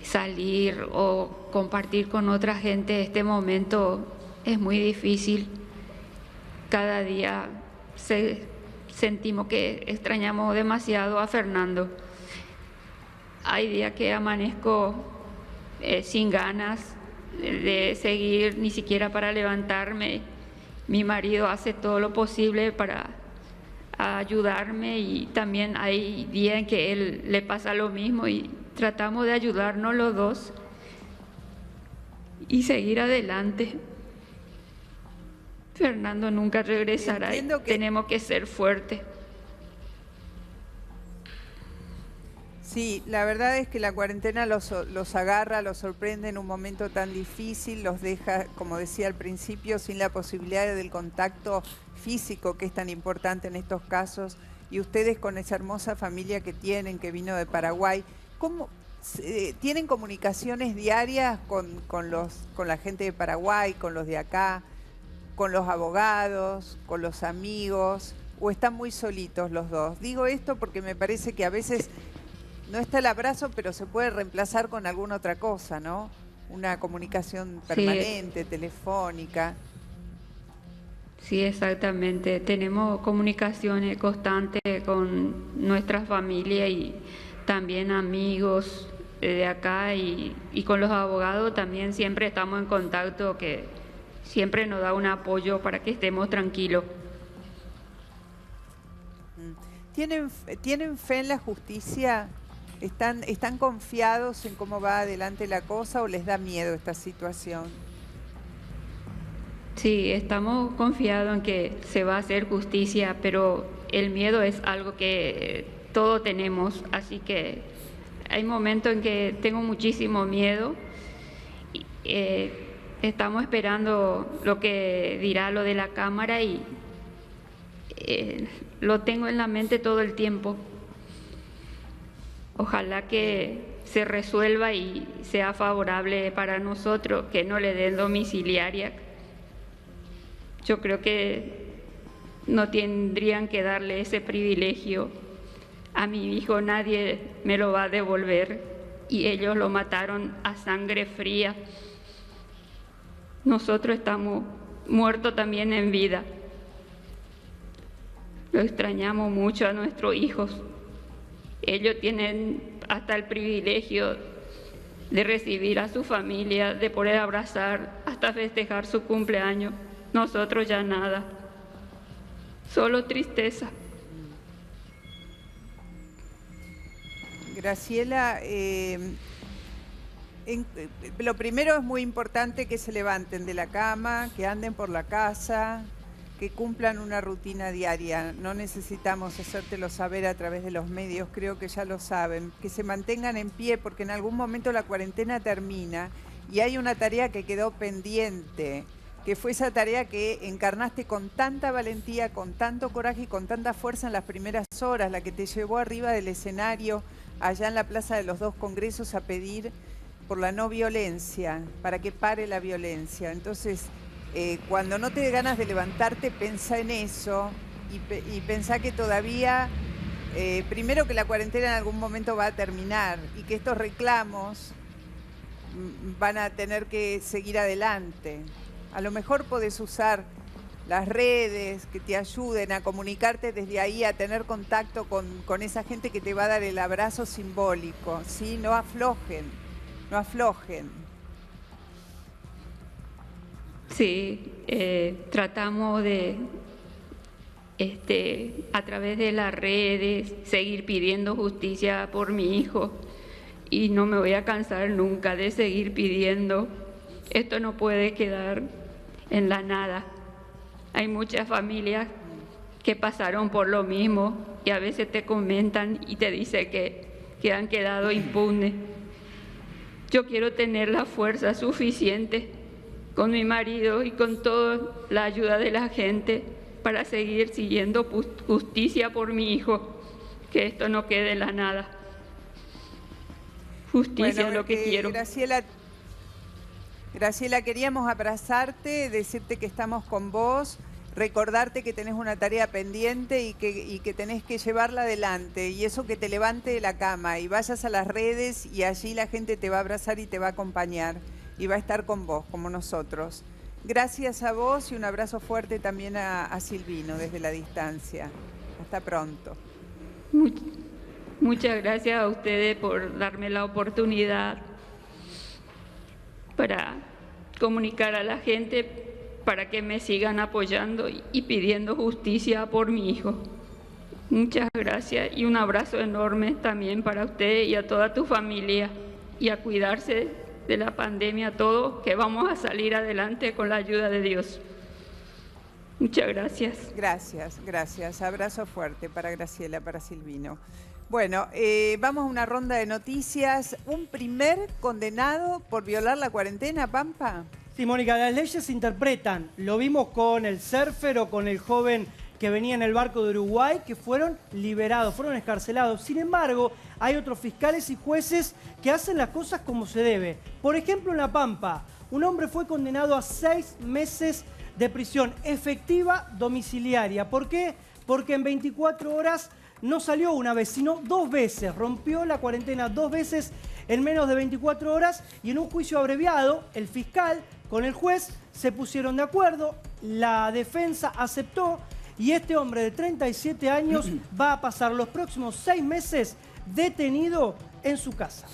salir o compartir con otra gente este momento es muy difícil. Cada día sentimos que extrañamos demasiado a Fernando. Hay días que amanezco sin ganas de seguir, ni siquiera para levantarme. Mi marido hace todo lo posible para ayudarme y también hay días en que él le pasa lo mismo y tratamos de ayudarnos los dos y seguir adelante. Fernando nunca regresará y tenemos que ser fuertes. Sí, la verdad es que la cuarentena los agarra, los sorprende en un momento tan difícil, los deja, como decía al principio, sin la posibilidad del contacto físico que es tan importante en estos casos. Y ustedes con esa hermosa familia que tienen, que vino de Paraguay, ¿cómo tienen comunicaciones diarias con la gente de Paraguay, con los de acá, con los abogados, con los amigos, o están muy solitos los dos? Digo esto porque me parece que a veces no está el abrazo, pero se puede reemplazar con alguna otra cosa, ¿no? Una comunicación permanente, telefónica. Sí, exactamente. Tenemos comunicaciones constantes con nuestra familia y también amigos de acá y con los abogados también siempre estamos en contacto, que siempre nos da un apoyo para que estemos tranquilos. ¿Tienen fe en la justicia? ¿Están confiados en cómo va adelante la cosa o les da miedo esta situación? Sí, estamos confiados en que se va a hacer justicia, pero el miedo es algo que todos tenemos, así que hay momentos en que tengo muchísimo miedo. Estamos esperando lo que dirá lo de la Cámara y lo tengo en la mente todo el tiempo. Ojalá que se resuelva y sea favorable para nosotros, que no le den domiciliaria. Yo creo que no tendrían que darle ese privilegio a mi hijo, nadie me lo va a devolver y ellos lo mataron a sangre fría. Nosotros estamos muerto también en vida. Lo extrañamos mucho a nuestros hijos. Ellos tienen hasta el privilegio de recibir a su familia, de poder abrazar, hasta festejar su cumpleaños. Nosotros ya nada, solo tristeza. Graciela, lo primero es muy importante que se levanten de la cama, que anden por la casa, que cumplan una rutina diaria. No necesitamos hacértelo saber a través de los medios, creo que ya lo saben. Que se mantengan en pie porque en algún momento la cuarentena termina y hay una tarea que quedó pendiente, que fue esa tarea que encarnaste con tanta valentía, con tanto coraje y con tanta fuerza en las primeras horas, la que te llevó arriba del escenario allá en la Plaza de los Dos Congresos a pedir por la no violencia, para que pare la violencia. Entonces, cuando no te dé ganas de levantarte, pensá en eso y pensá que todavía, primero que la cuarentena en algún momento va a terminar y que estos reclamos van a tener que seguir adelante. A lo mejor podés usar las redes que te ayuden a comunicarte desde ahí, a tener contacto con esa gente que te va a dar el abrazo simbólico, ¿sí? No aflojen, no aflojen. Sí, tratamos de, a través de las redes, seguir pidiendo justicia por mi hijo y no me voy a cansar nunca de seguir pidiendo. Esto no puede quedar en la nada. Hay muchas familias que pasaron por lo mismo y a veces te comentan y te dicen que han quedado impunes. Yo quiero tener la fuerza suficiente con mi marido y con toda la ayuda de la gente para seguir siguiendo justicia por mi hijo, que esto no quede en la nada. Justicia es lo que quiero. Graciela, queríamos abrazarte, decirte que estamos con vos, recordarte que tenés una tarea pendiente y que tenés que llevarla adelante. Y eso, que te levante de la cama y vayas a las redes y allí la gente te va a abrazar y te va a acompañar y va a estar con vos, como nosotros. Gracias a vos y un abrazo fuerte también a Silvino desde la distancia. Hasta pronto. Muchas gracias a ustedes por darme la oportunidad para comunicar a la gente, para que me sigan apoyando y pidiendo justicia por mi hijo. Muchas gracias y un abrazo enorme también para usted y a toda tu familia, y a cuidarse de la pandemia todos, que vamos a salir adelante con la ayuda de Dios. Muchas gracias. Gracias. Abrazo fuerte para Graciela, para Silvino. Bueno, vamos a una ronda de noticias. ¿Un primer condenado por violar la cuarentena, Pampa? Sí, Mónica, las leyes se interpretan. Lo vimos con el surfer o con el joven que venía en el barco de Uruguay, que fueron liberados, fueron excarcelados. Sin embargo, hay otros fiscales y jueces que hacen las cosas como se debe. Por ejemplo, en La Pampa, un hombre fue condenado a 6 meses de prisión efectiva domiciliaria. ¿Por qué? Porque en 24 horas no salió una vez, sino 2 veces. Rompió la cuarentena 2 veces en menos de 24 horas y en un juicio abreviado, el fiscal con el juez se pusieron de acuerdo, la defensa aceptó y este hombre de 37 años va a pasar los próximos 6 meses detenido en su casa.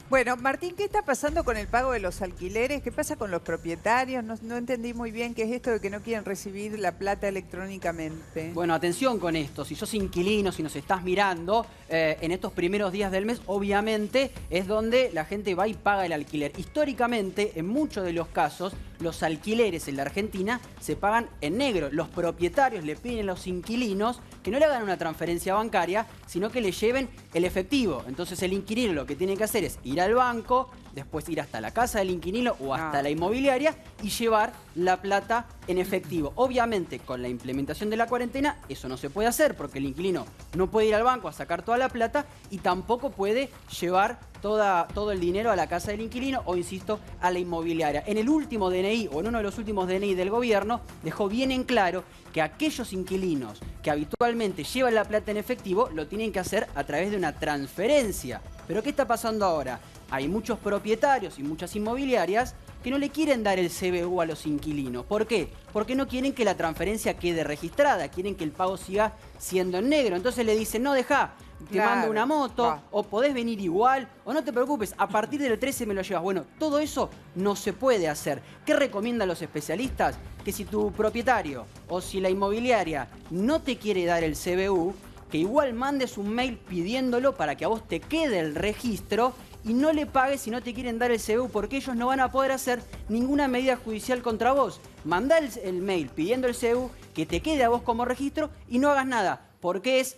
Bueno, Martín, ¿qué está pasando con el pago de los alquileres? ¿Qué pasa con los propietarios? No entendí muy bien qué es esto de que no quieren recibir la plata electrónicamente. Bueno, atención con esto. Si sos inquilino, si nos estás mirando, en estos primeros días del mes, obviamente, es donde la gente va y paga el alquiler. Históricamente, en muchos de los casos, los alquileres en la Argentina se pagan en negro. Los propietarios le piden a los inquilinos que no le hagan una transferencia bancaria, sino que le lleven el efectivo. Entonces el inquilino lo que tiene que hacer es ir al banco, después ir hasta la casa del inquilino o hasta la inmobiliaria y llevar la plata en efectivo. Obviamente, con la implementación de la cuarentena, eso no se puede hacer porque el inquilino no puede ir al banco a sacar toda la plata y tampoco puede llevar todo el dinero a la casa del inquilino o, insisto, a la inmobiliaria. En el último DNI o en uno de los últimos DNI del gobierno dejó bien en claro que aquellos inquilinos que habitualmente llevan la plata en efectivo lo tienen que hacer a través de una transferencia. ¿Pero qué está pasando ahora? Hay muchos propietarios y muchas inmobiliarias que no le quieren dar el CBU a los inquilinos. ¿Por qué? Porque no quieren que la transferencia quede registrada, quieren que el pago siga siendo en negro. Entonces le dicen, no, dejá, te mando una moto, o podés venir igual, o no te preocupes, a partir del 13 me lo llevas. Bueno, todo eso no se puede hacer. ¿Qué recomiendan los especialistas? Que si tu propietario o si la inmobiliaria no te quiere dar el CBU, que igual mandes un mail pidiéndolo para que a vos te quede el registro y no le pagues si no te quieren dar el CBU, porque ellos no van a poder hacer ninguna medida judicial contra vos. Mandá el mail pidiendo el CBU, que te quede a vos como registro y no hagas nada, porque es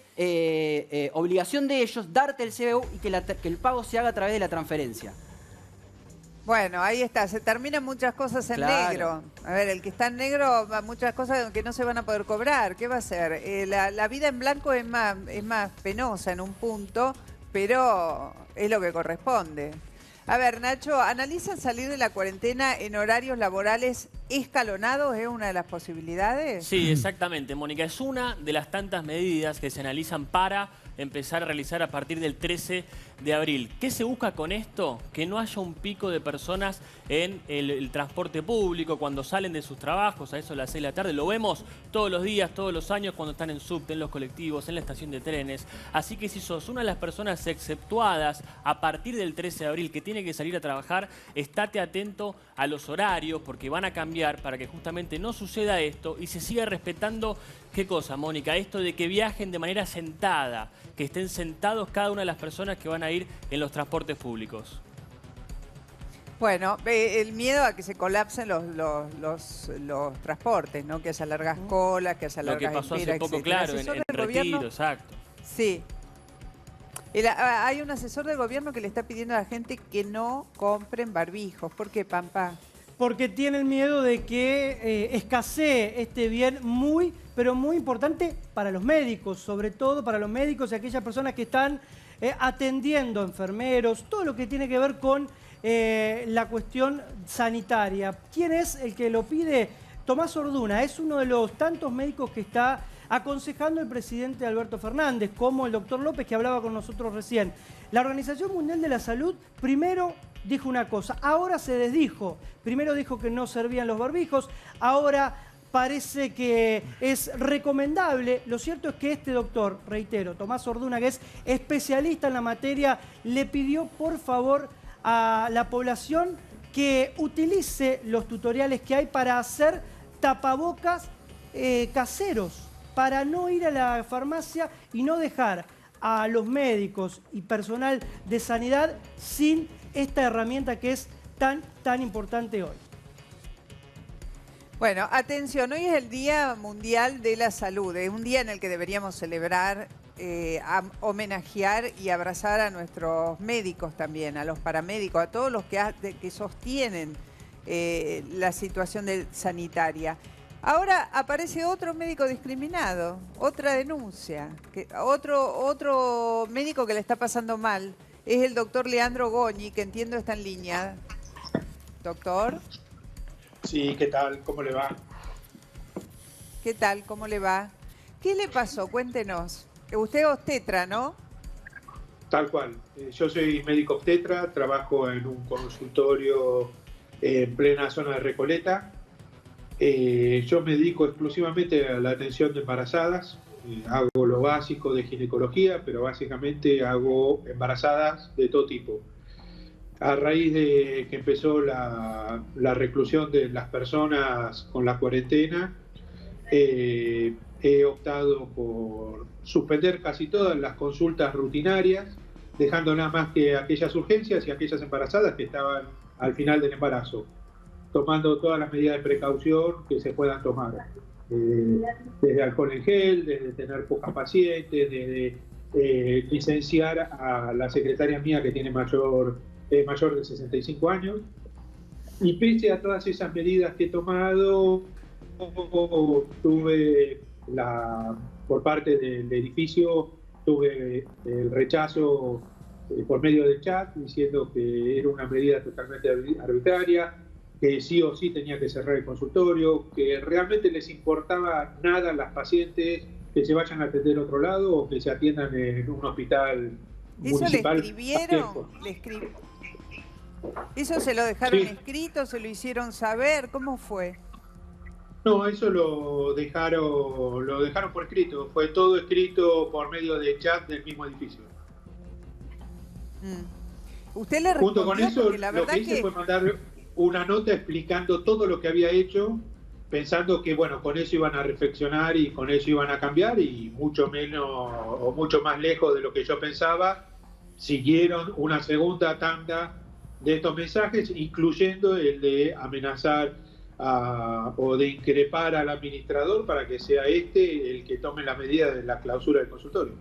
obligación de ellos darte el CBU y que el pago se haga a través de la transferencia. Bueno, ahí está, se terminan muchas cosas en negro. A ver, el que está en negro, muchas cosas que no se van a poder cobrar. ¿Qué va a hacer? La vida en blanco es más penosa en un punto, pero es lo que corresponde. A ver, Nacho, ¿analizan salir de la cuarentena en horarios laborales escalonados? ¿Es una de las posibilidades? Sí, exactamente, Mónica. Es una de las tantas medidas que se analizan para empezar a realizar a partir del 13 de abril. ¿Qué se busca con esto? Que no haya un pico de personas en el transporte público cuando salen de sus trabajos, a eso a las 6 de la tarde. Lo vemos todos los días, todos los años, cuando están en subte, en los colectivos, en la estación de trenes. Así que si sos una de las personas exceptuadas a partir del 13 de abril que tiene que salir a trabajar, estate atento a los horarios porque van a cambiar para que justamente no suceda esto y se siga respetando, ¿qué cosa, Mónica? Esto de que viajen de manera sentada, que estén sentados cada una de las personas que van a ir en los transportes públicos. Bueno, el miedo a que se colapsen los transportes, ¿no? Que haya largas colas, que haya largas esperas. Lo que pasó hace poco, claro, en Retiro, exacto. Sí. Hay un asesor del gobierno que le está pidiendo a la gente que no compren barbijos. ¿Por qué, Pampa? Porque tienen miedo de que escasee este bien pero muy importante para los médicos, sobre todo para los médicos y aquellas personas que están atendiendo enfermeros, todo lo que tiene que ver con la cuestión sanitaria. ¿Quién es el que lo pide? Tomás Orduna, es uno de los tantos médicos que está aconsejando el presidente Alberto Fernández, como el doctor López, que hablaba con nosotros recién. La Organización Mundial de la Salud primero dijo una cosa, ahora se desdijo. Primero dijo que no servían los barbijos, ahora parece que es recomendable. Lo cierto es que este doctor, reitero, Tomás Orduna, que es especialista en la materia, le pidió por favor a la población que utilice los tutoriales que hay para hacer tapabocas caseros, para no ir a la farmacia y no dejar a los médicos y personal de sanidad sin esta herramienta que es tan importante hoy. Bueno, atención, hoy es el Día Mundial de la Salud, es un día en el que deberíamos celebrar, homenajear y abrazar a nuestros médicos también, a los paramédicos, a todos los que sostienen la situación sanitaria. Ahora aparece otro médico discriminado, otra denuncia, otro médico que le está pasando mal. Es el doctor Leandro Goñi, que entiendo está en línea. Doctor. Sí, ¿qué tal? ¿Cómo le va? ¿Qué tal? ¿Cómo le va? ¿Qué le pasó? Cuéntenos. Usted es obstetra, ¿no? Tal cual. Yo soy médico obstetra, trabajo en un consultorio en plena zona de Recoleta. Yo me dedico exclusivamente a la atención de embarazadas. Hago lo básico de ginecología, pero básicamente hago embarazadas de todo tipo. A raíz de que empezó la reclusión de las personas con la cuarentena, he optado por suspender casi todas las consultas rutinarias, dejando nada más que aquellas urgencias y aquellas embarazadas que estaban al final del embarazo, tomando todas las medidas de precaución que se puedan tomar. Desde alcohol en gel, desde tener pocas pacientes, desde licenciar a la secretaria mía que tiene mayor de 65 años. Y pese a todas esas medidas que he tomado, tuve por parte del edificio, tuve el rechazo por medio del chat, diciendo que era una medida totalmente arbitraria, que sí o sí tenía que cerrar el consultorio, que realmente les importaba nada a las pacientes que se vayan a atender a otro lado o que se atiendan en un hospital municipal. ¿Eso le escribieron? ¿Eso se lo dejaron Sí. escrito, se lo hicieron saber? ¿Cómo fue? No, eso lo dejaron por escrito. Fue todo escrito por medio de chat del mismo edificio. ¿Usted le Junto con respondió? eso, Porque la lo verdad que hice que... fue mandar una nota explicando todo lo que había hecho, pensando que, bueno, con eso iban a reflexionar y con eso iban a cambiar, y mucho menos o mucho más lejos de lo que yo pensaba, siguieron una segunda tanda de estos mensajes, incluyendo el de amenazar o de increpar al administrador para que sea el que tome la medida de la clausura del consultorio.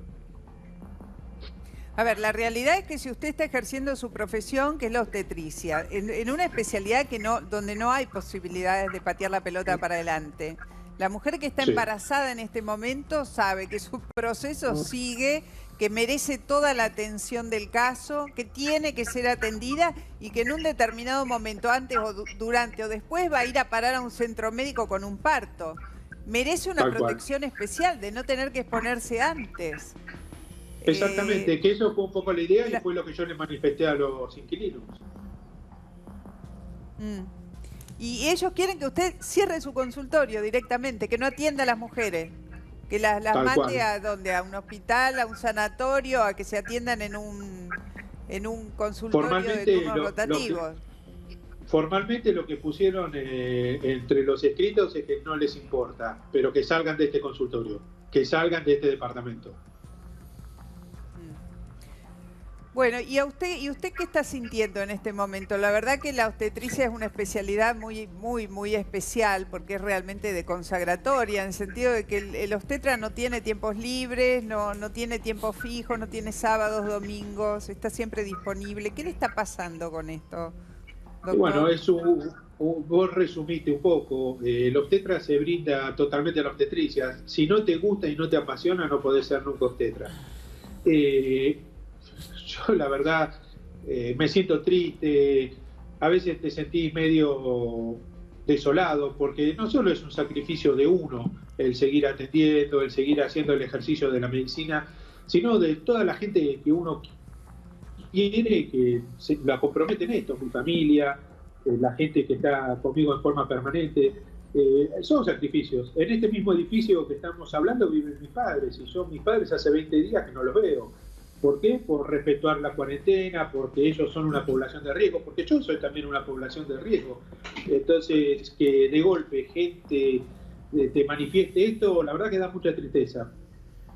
A ver, la realidad es que si usted está ejerciendo su profesión, que es la obstetricia, en una especialidad donde no hay posibilidades de patear la pelota para adelante, la mujer que está embarazada en este momento sabe que su proceso sigue, que merece toda la atención del caso, que tiene que ser atendida y que en un determinado momento, antes o durante o después, va a ir a parar a un centro médico con un parto. Merece una protección especial de no tener que exponerse antes. Exactamente, que eso fue un poco la idea y fue lo que yo le manifesté a los inquilinos. Y ellos quieren que usted cierre su consultorio directamente, que no atienda a las mujeres, que las mande a un hospital, a un sanatorio, a que se atiendan en un consultorio de turnos rotativos. Formalmente lo que pusieron entre los escritos es que no les importa, pero que salgan de este consultorio, que salgan de este departamento. Bueno, ¿y usted qué está sintiendo en este momento? La verdad que la obstetricia es una especialidad muy, muy, muy especial porque es realmente de consagratoria, en el sentido de que el obstetra no tiene tiempos libres, no tiene tiempo fijo, no tiene sábados, domingos, está siempre disponible. ¿Qué le está pasando con esto, doctor? Bueno, vos resumiste un poco. El obstetra se brinda totalmente a la obstetricia. Si no te gusta y no te apasiona, no podés ser nunca obstetra. Yo la verdad me siento triste, a veces te sentís medio desolado, porque no solo es un sacrificio de uno el seguir atendiendo, el seguir haciendo el ejercicio de la medicina, sino de toda la gente que uno quiere, que la compromete en esto, mi familia, la gente que está conmigo en forma permanente. Son sacrificios. En este mismo edificio que estamos hablando viven mis padres, y yo mis padres hace 20 días que no los veo. ¿Por qué? Por respetar la cuarentena, porque ellos son una población de riesgo, porque yo soy también una población de riesgo. Entonces, que de golpe gente te manifieste esto, la verdad que da mucha tristeza.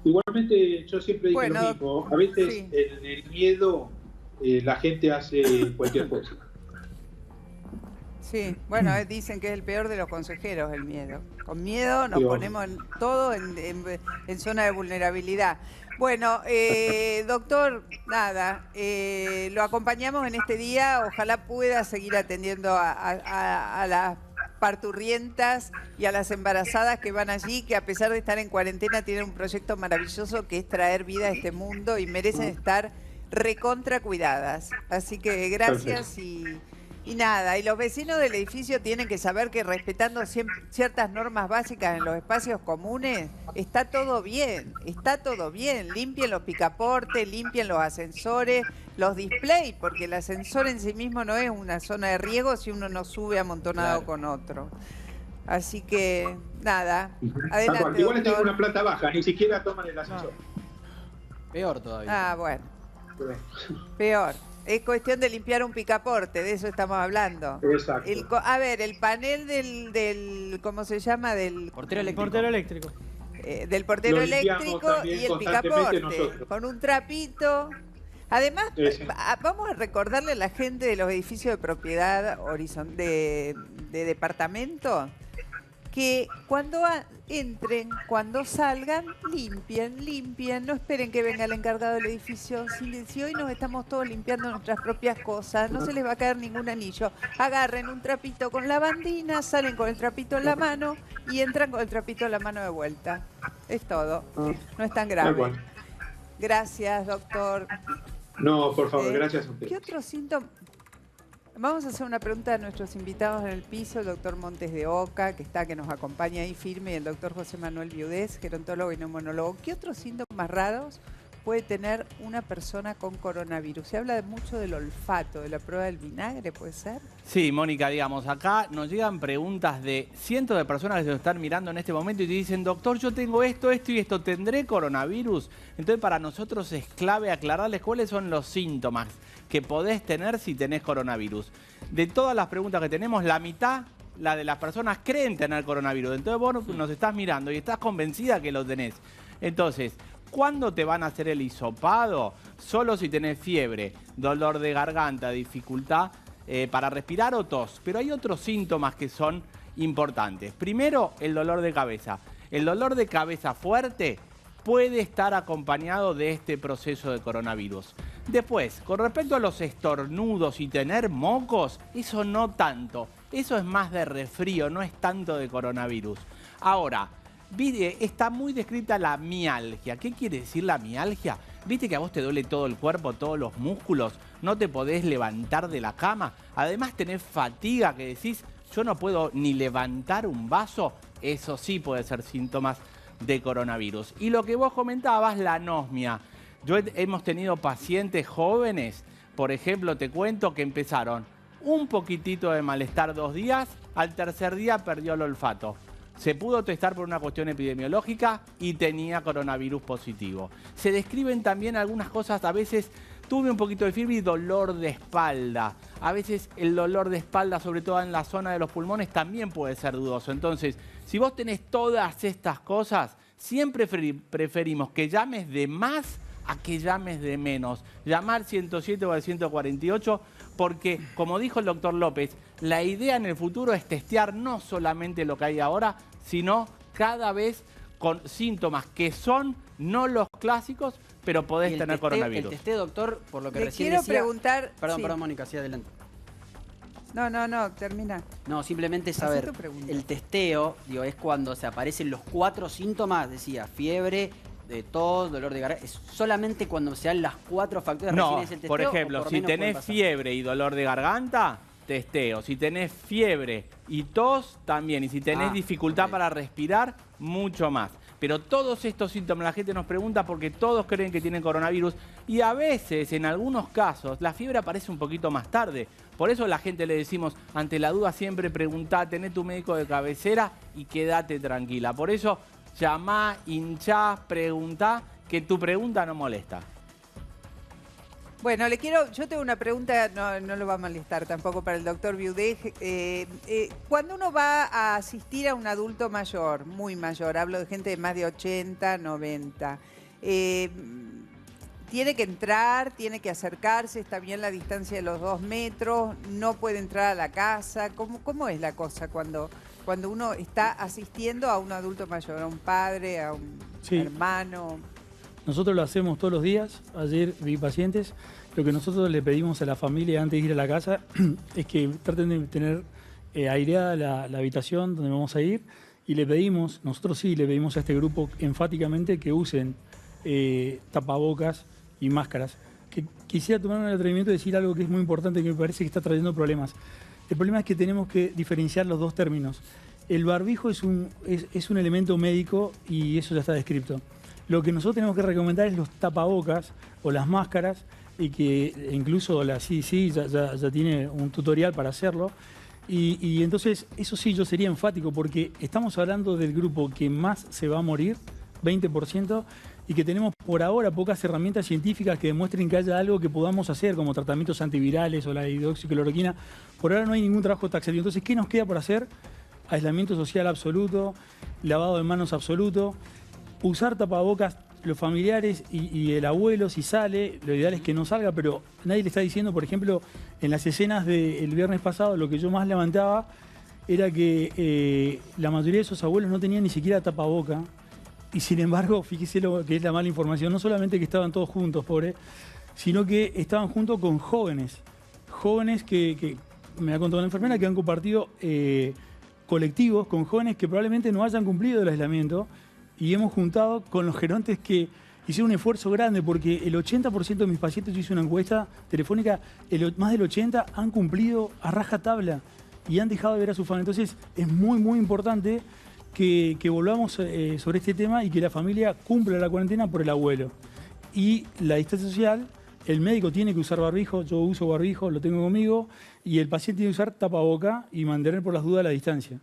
Igualmente, yo siempre digo lo mismo, a veces en el miedo la gente hace cualquier cosa. Sí, bueno, dicen que es el peor de los consejeros, el miedo. Con miedo nos ponemos todo en zona de vulnerabilidad. Bueno, doctor, nada, lo acompañamos en este día. Ojalá pueda seguir atendiendo a las parturrientas y a las embarazadas que van allí, que a pesar de estar en cuarentena tienen un proyecto maravilloso que es traer vida a este mundo y merecen estar recontra cuidadas. Así que gracias y nada, y los vecinos del edificio tienen que saber que respetando ciertas normas básicas en los espacios comunes, está todo bien, limpien los picaportes, limpien los ascensores, los displays, porque el ascensor en sí mismo no es una zona de riesgo si uno no sube amontonado con otro. Así que, nada, adelante, igual doctor. tengo una planta baja, ni siquiera toman el ascensor. Peor todavía. Ah, bueno, peor. Es cuestión de limpiar un picaporte, de eso estamos hablando. Exacto. A ver, el panel del ¿cómo se llama? Del portero eléctrico. Del portero eléctrico y el picaporte, nosotros. con un trapito. Además, vamos a recordarle a la gente de los edificios de propiedad de departamento que cuando entren, cuando salgan, limpien, no esperen que venga el encargado del edificio. Si hoy nos estamos todos limpiando nuestras propias cosas, no se les va a caer ningún anillo. Agarren un trapito con lavandina, salen con el trapito en la mano y entran con el trapito en la mano de vuelta. Es todo, no es tan grave. Gracias, doctor. No, por favor, gracias a usted. ¿Qué otro síntoma? Vamos a hacer una pregunta a nuestros invitados en el piso, el doctor Montes de Oca, que nos acompaña ahí firme, y el doctor José Manuel Viudés, gerontólogo y neumonólogo. ¿Qué otros síntomas raros puede tener una persona con coronavirus? Se habla mucho del olfato, de la prueba del vinagre, ¿puede ser? Sí, Mónica, digamos, acá nos llegan preguntas de cientos de personas que se nos están mirando en este momento y te dicen, doctor, yo tengo esto y esto, ¿tendré coronavirus? Entonces, para nosotros es clave aclararles cuáles son los síntomas que podés tener si tenés coronavirus. De todas las preguntas que tenemos, la mitad, la de las personas, creen tener coronavirus. Entonces vos nos estás mirando y estás convencida que lo tenés. Entonces, ¿cuándo te van a hacer el hisopado? Solo si tenés fiebre, dolor de garganta, dificultad para respirar o tos. Pero hay otros síntomas que son importantes. Primero, el dolor de cabeza. El dolor de cabeza fuerte puede estar acompañado de este proceso de coronavirus. Después, con respecto a los estornudos y tener mocos, eso no tanto. Eso es más de resfrío, no es tanto de coronavirus. Ahora, está muy descrita la mialgia. ¿Qué quiere decir la mialgia? ¿Viste que a vos te duele todo el cuerpo, todos los músculos? No te podés levantar de la cama. Además tenés fatiga que decís, yo no puedo ni levantar un vaso. Eso sí puede ser síntomas de coronavirus. Y lo que vos comentabas, la anosmia. Hemos tenido pacientes jóvenes, por ejemplo, te cuento que empezaron un poquitito de malestar 2 días, al tercer día perdió el olfato. Se pudo testar por una cuestión epidemiológica y tenía coronavirus positivo. Se describen también algunas cosas, a veces tuve un poquito de fiebre y dolor de espalda. A veces el dolor de espalda, sobre todo en la zona de los pulmones, también puede ser dudoso. Entonces, si vos tenés todas estas cosas, siempre preferimos que llames de más a que llames de menos. Llamar 107 o al 148 porque, como dijo el doctor López, la idea en el futuro es testear no solamente lo que hay ahora, sino cada vez con síntomas que son no los clásicos, pero podés tener coronavirus. El testeo, doctor, por lo que recién quiero decía... preguntar... Perdón, Mónica, sí, adelante. No, termina. No, simplemente saber, el testeo, digo, es cuando se aparecen los 4 síntomas, decía, fiebre, de tos, dolor de garganta, es solamente cuando se dan las 4 factores. No, es el testeo, por ejemplo, si tenés fiebre y dolor de garganta, testeo. Si tenés fiebre y tos, también. Y si tenés dificultad para respirar, mucho más. Pero todos estos síntomas, la gente nos pregunta porque todos creen que tienen coronavirus y a veces, en algunos casos, la fiebre aparece un poquito más tarde. Por eso a la gente le decimos, ante la duda siempre preguntá, tené tu médico de cabecera y quédate tranquila. Por eso, llamá, hinchá, preguntá, que tu pregunta no molesta. Bueno, yo tengo una pregunta, no lo va a molestar tampoco para el doctor Viudej. Cuando uno va a asistir a un adulto mayor, muy mayor, hablo de gente de más de 80, 90, tiene que entrar, tiene que acercarse, está bien la distancia de los 2 metros, no puede entrar a la casa. ¿Cómo es la cosa cuando uno está asistiendo a un adulto mayor, a un padre, a un hermano? Nosotros lo hacemos todos los días. Ayer vi pacientes. Lo que nosotros le pedimos a la familia antes de ir a la casa es que traten de tener aireada la habitación donde vamos a ir y nosotros sí le pedimos a este grupo enfáticamente que usen tapabocas y máscaras. Quisiera tomar el atrevimiento de decir algo que es muy importante, que me parece que está trayendo problemas. El problema es que tenemos que diferenciar los 2 términos. El barbijo es un elemento médico y eso ya está descrito. Lo que nosotros tenemos que recomendar es los tapabocas o las máscaras, y que incluso la CDC ya tiene un tutorial para hacerlo. Y entonces, eso sí, yo sería enfático, porque estamos hablando del grupo que más se va a morir, 20%, y que tenemos por ahora pocas herramientas científicas que demuestren que haya algo que podamos hacer, como tratamientos antivirales o la hidroxicloroquina. Por ahora no hay ningún trabajo taxativo. Entonces, ¿qué nos queda por hacer? Aislamiento social absoluto, lavado de manos absoluto, usar tapabocas. Los familiares y el abuelo, si sale, lo ideal es que no salga, pero nadie le está diciendo, por ejemplo, en las escenas del viernes pasado, lo que yo más levantaba era que la mayoría de esos abuelos no tenían ni siquiera tapaboca, y sin embargo, fíjese lo que es la mala información, no solamente que estaban todos juntos, pobre, sino que estaban juntos con jóvenes que me ha contado una enfermera, que han compartido colectivos con jóvenes que probablemente no hayan cumplido el aislamiento. Y hemos juntado con los gerontes que hicieron un esfuerzo grande, porque el 80% de mis pacientes, yo hice una encuesta telefónica, más del 80% han cumplido a rajatabla y han dejado de ver a su familia. Entonces es muy, muy importante que volvamos sobre este tema y que la familia cumpla la cuarentena por el abuelo. y la distancia social, el médico tiene que usar barbijo, yo uso barbijo, lo tengo conmigo, y el paciente tiene que usar tapaboca y mantener por las dudas la distancia.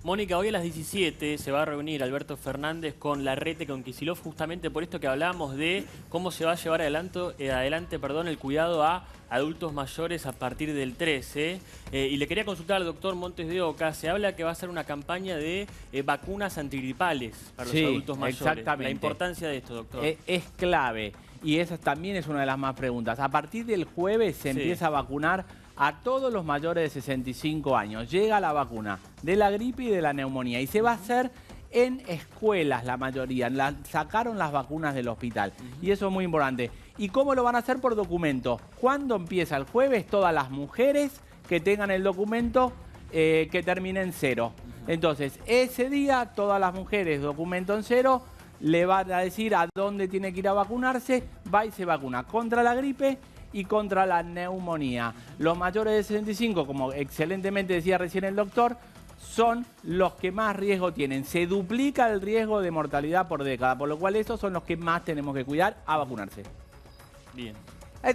Mónica, hoy a las 17 se va a reunir Alberto Fernández con Larrete, con Kicillof, justamente por esto que hablábamos de cómo se va a llevar adelante el cuidado a adultos mayores a partir del 13. Y le quería consultar al doctor Montes de Oca, se habla que va a ser una campaña de vacunas antigripales para los adultos mayores. Exactamente. La importancia de esto, doctor. Es clave, y esa también es una de las más preguntas. A partir del jueves se empieza a vacunar a todos los mayores de 65 años. Llega la vacuna de la gripe y de la neumonía y se va a hacer en escuelas la mayoría. Sacaron las vacunas del hospital y eso es muy importante. ¿Y cómo lo van a hacer? Por documento. ¿Cuándo empieza? El jueves, todas las mujeres que tengan el documento que termine en 0. Entonces, ese día, todas las mujeres, documento en 0, le van a decir a dónde tiene que ir a vacunarse, va y se vacuna contra la gripe y contra la neumonía. Los mayores de 65, como excelentemente decía recién el doctor, son los que más riesgo tienen. Se duplica el riesgo de mortalidad por década, por lo cual esos son los que más tenemos que cuidar a vacunarse. Bien.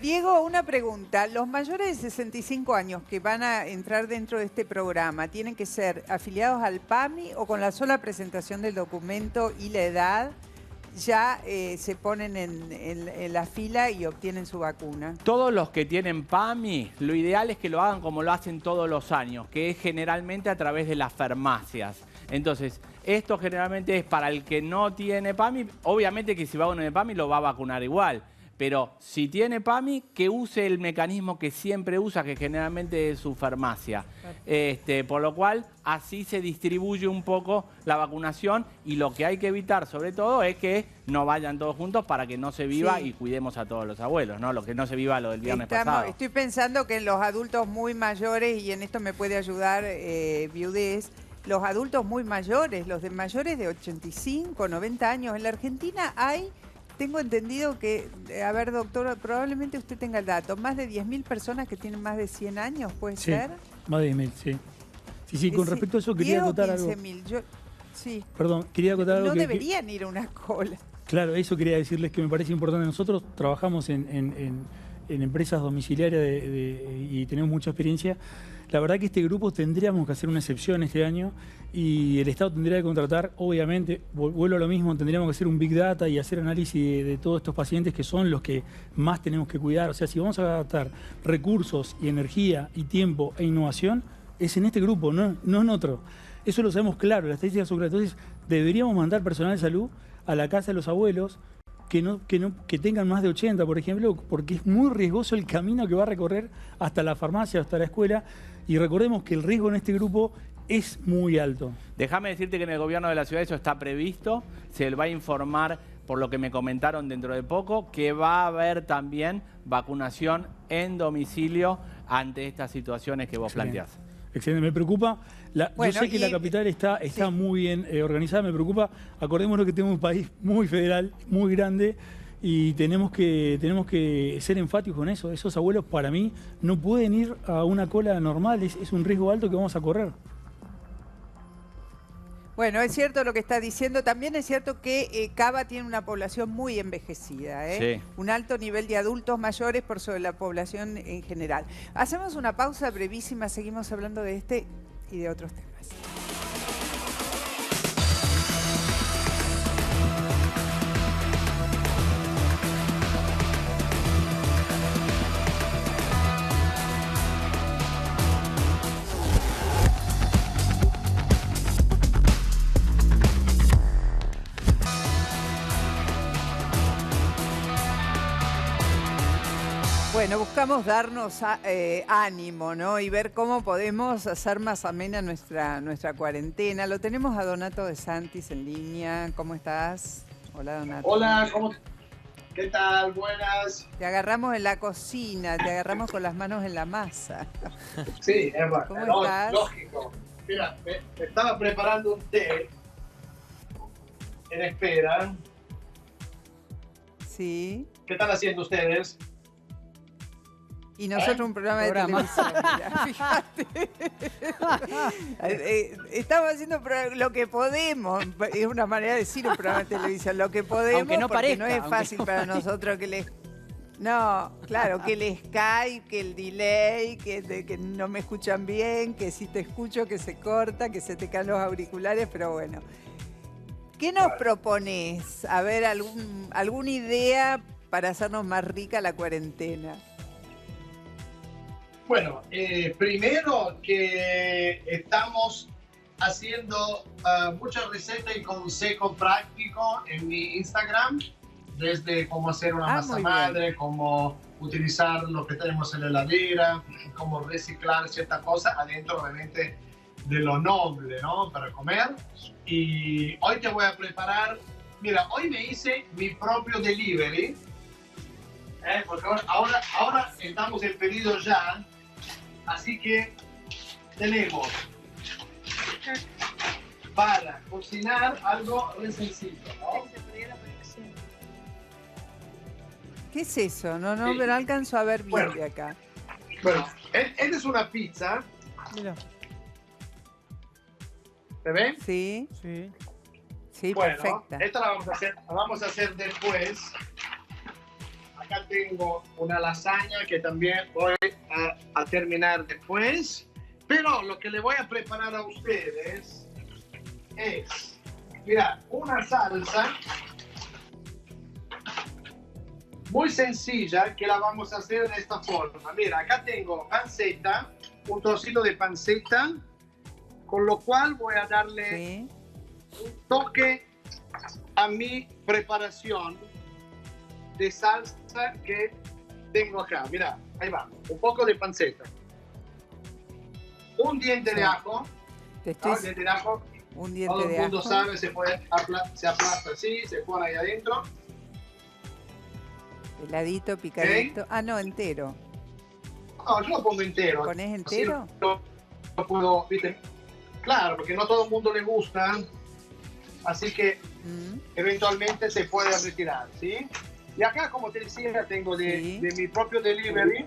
Diego, una pregunta. ¿Los mayores de 65 años que van a entrar dentro de este programa tienen que ser afiliados al PAMI o con la sola presentación del documento y la edad ya se ponen en la fila y obtienen su vacuna? Todos los que tienen PAMI, lo ideal es que lo hagan como lo hacen todos los años, que es generalmente a través de las farmacias. Entonces, esto generalmente es para el que no tiene PAMI. Obviamente que si va uno de PAMI lo va a vacunar igual. Pero si tiene PAMI, que use el mecanismo que siempre usa, que generalmente es su farmacia. Por lo cual, así se distribuye un poco la vacunación y lo que hay que evitar, sobre todo, es que no vayan todos juntos para que no se viva y cuidemos a todos los abuelos, ¿no? Lo que no se viva lo del viernes pasado. Estoy pensando que en los adultos muy mayores, y en esto me puede ayudar Viudez, los adultos muy mayores, los de mayores de 85, 90 años, en la Argentina hay... Tengo entendido que, a ver, doctor, probablemente usted tenga el dato, más de 10.000 personas que tienen más de 100 años, ¿puede ser? Más de 10.000, sí. Sí, con respecto a eso quería acotar algo. 15.000, sí. Perdón, quería acotar algo. No deberían ir a una cola. Claro, eso quería decirles que me parece importante. Nosotros trabajamos en empresas domiciliarias y tenemos mucha experiencia. La verdad que este grupo tendríamos que hacer una excepción este año y el Estado tendría que contratar, obviamente, vuelvo a lo mismo, tendríamos que hacer un Big Data y hacer análisis de todos estos pacientes que son los que más tenemos que cuidar. O sea, si vamos a gastar recursos y energía y tiempo e innovación, es en este grupo, no en otro. Eso lo sabemos claro, las estadísticas son claras. Entonces, deberíamos mandar personal de salud a la casa de los abuelos que tengan más de 80, por ejemplo, porque es muy riesgoso el camino que va a recorrer hasta la farmacia, hasta la escuela, y recordemos que el riesgo en este grupo es muy alto. Déjame decirte que en el gobierno de la ciudad eso está previsto, se le va a informar, por lo que me comentaron dentro de poco, que va a haber también vacunación en domicilio ante estas situaciones que vos planteás. Excelente, me preocupa. Yo sé que la capital está muy bien organizada, me preocupa. Acordémonos que tenemos un país muy federal, muy grande, y tenemos que ser enfáticos con eso. Esos abuelos, para mí, no pueden ir a una cola normal, es un riesgo alto que vamos a correr. Bueno, es cierto lo que está diciendo. También es cierto que Cava tiene una población muy envejecida, Sí. Un alto nivel de adultos mayores por sobre la población en general. Hacemos una pausa brevísima, seguimos hablando de este y de otros temas. Bueno, buscamos darnos ánimo, ¿no? Y ver cómo podemos hacer más amena nuestra cuarentena. Lo tenemos a Donato De Santis en línea. ¿Cómo estás? Hola, Donato. Hola, ¿qué tal? Buenas. Te agarramos en la cocina, te agarramos con las manos en la masa. Sí, es verdad. ¿Cómo estás? Lógico. Mira, me estaba preparando un té en espera. Sí. ¿Qué están haciendo ustedes? Y nosotros un programa de televisión, mirá, fíjate. Estamos haciendo lo que podemos. Es una manera de decir un programa de televisión. Lo que podemos, aunque no porque parezca, no es fácil para nosotros que les... No, claro, que el Skype, que el delay, que no me escuchan bien, que si te escucho que se corta, que se te caen los auriculares, pero bueno. ¿Qué nos propones? A ver, alguna idea para hacernos más rica la cuarentena. Bueno, primero que estamos haciendo muchas recetas y consejos prácticos en mi Instagram, desde cómo hacer una masa madre, cómo utilizar lo que tenemos en la heladera, cómo reciclar ciertas cosas, adentro obviamente de lo noble, ¿no? Para comer. Y hoy te voy a preparar, mira, hoy me hice mi propio delivery, porque ahora estamos en pedido ya. Así que tenemos para cocinar algo re sencillo, ¿no? ¿Qué es eso? No, pero no alcanzo a ver bien de acá. Bueno, esta es una pizza. Mira. ¿Se ven? Sí. Sí, bueno, perfecta. Esta la vamos a hacer después. Acá tengo una lasaña que también voy a terminar después. Pero lo que le voy a preparar a ustedes es, mira, una salsa muy sencilla que la vamos a hacer de esta forma. Mira, acá tengo panceta, un trocito de panceta, con lo cual voy a darle un toque a mi preparación de salsa que tengo acá. Mira, ahí va, un poco de panceta, un diente de ajo, diente de ajo. Un diente todo de el mundo ajo. sabe, se aplasta así, se pone ahí adentro. Peladito, picadito. Ah, no, entero. No, yo lo pongo entero. ¿Lo pones entero? Lo puedo, ¿viste? Claro, porque no todo el mundo le gusta. Así que eventualmente se puede retirar, ¿sí? Y acá, como te decía, tengo de mi propio delivery.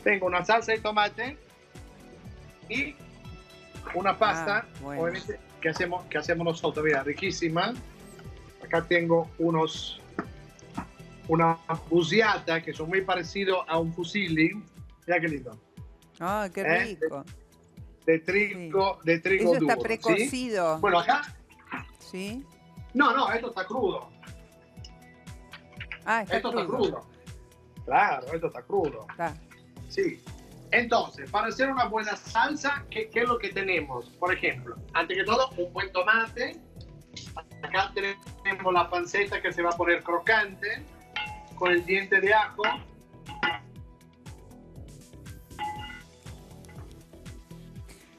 Tengo una salsa de tomate y una pasta, bueno. obviamente, que hacemos nosotros. Mira, riquísima. Acá tengo una busiata que son muy parecidos a un fusilli. Mira qué lindo. Ah, qué rico. De trigo Eso duro. está precocido. ¿Sí? Bueno, acá. ¿Sí? No, esto está crudo. Ah, está esto crudo. está crudo. Claro, esto está crudo. Sí. Entonces, para hacer una buena salsa, ¿qué es lo que tenemos? Por ejemplo, antes que todo, un buen tomate. Acá tenemos la panceta que se va a poner crocante con el diente de ajo.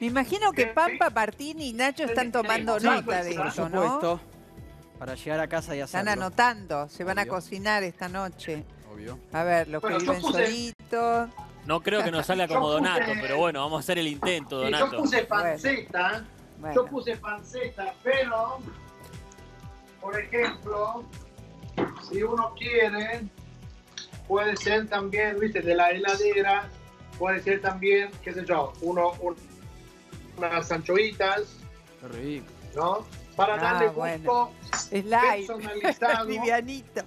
Me imagino que Pampa, Martín y Nacho están tomando nota de eso, ¿no? Por supuesto. Para llegar a casa y hacerlo. Están anotando, se van a cocinar esta noche. Obvio. A ver, los que viven solitos. No creo que nos salga como Donato, pero bueno, vamos a hacer el intento, Donato. Yo puse panceta, pero, por ejemplo, si uno quiere, puede ser también, viste, de la heladera, puede ser también, qué sé yo, unas anchoitas. Qué rico. ¿No? Para darle gusto personalizado. Livianito.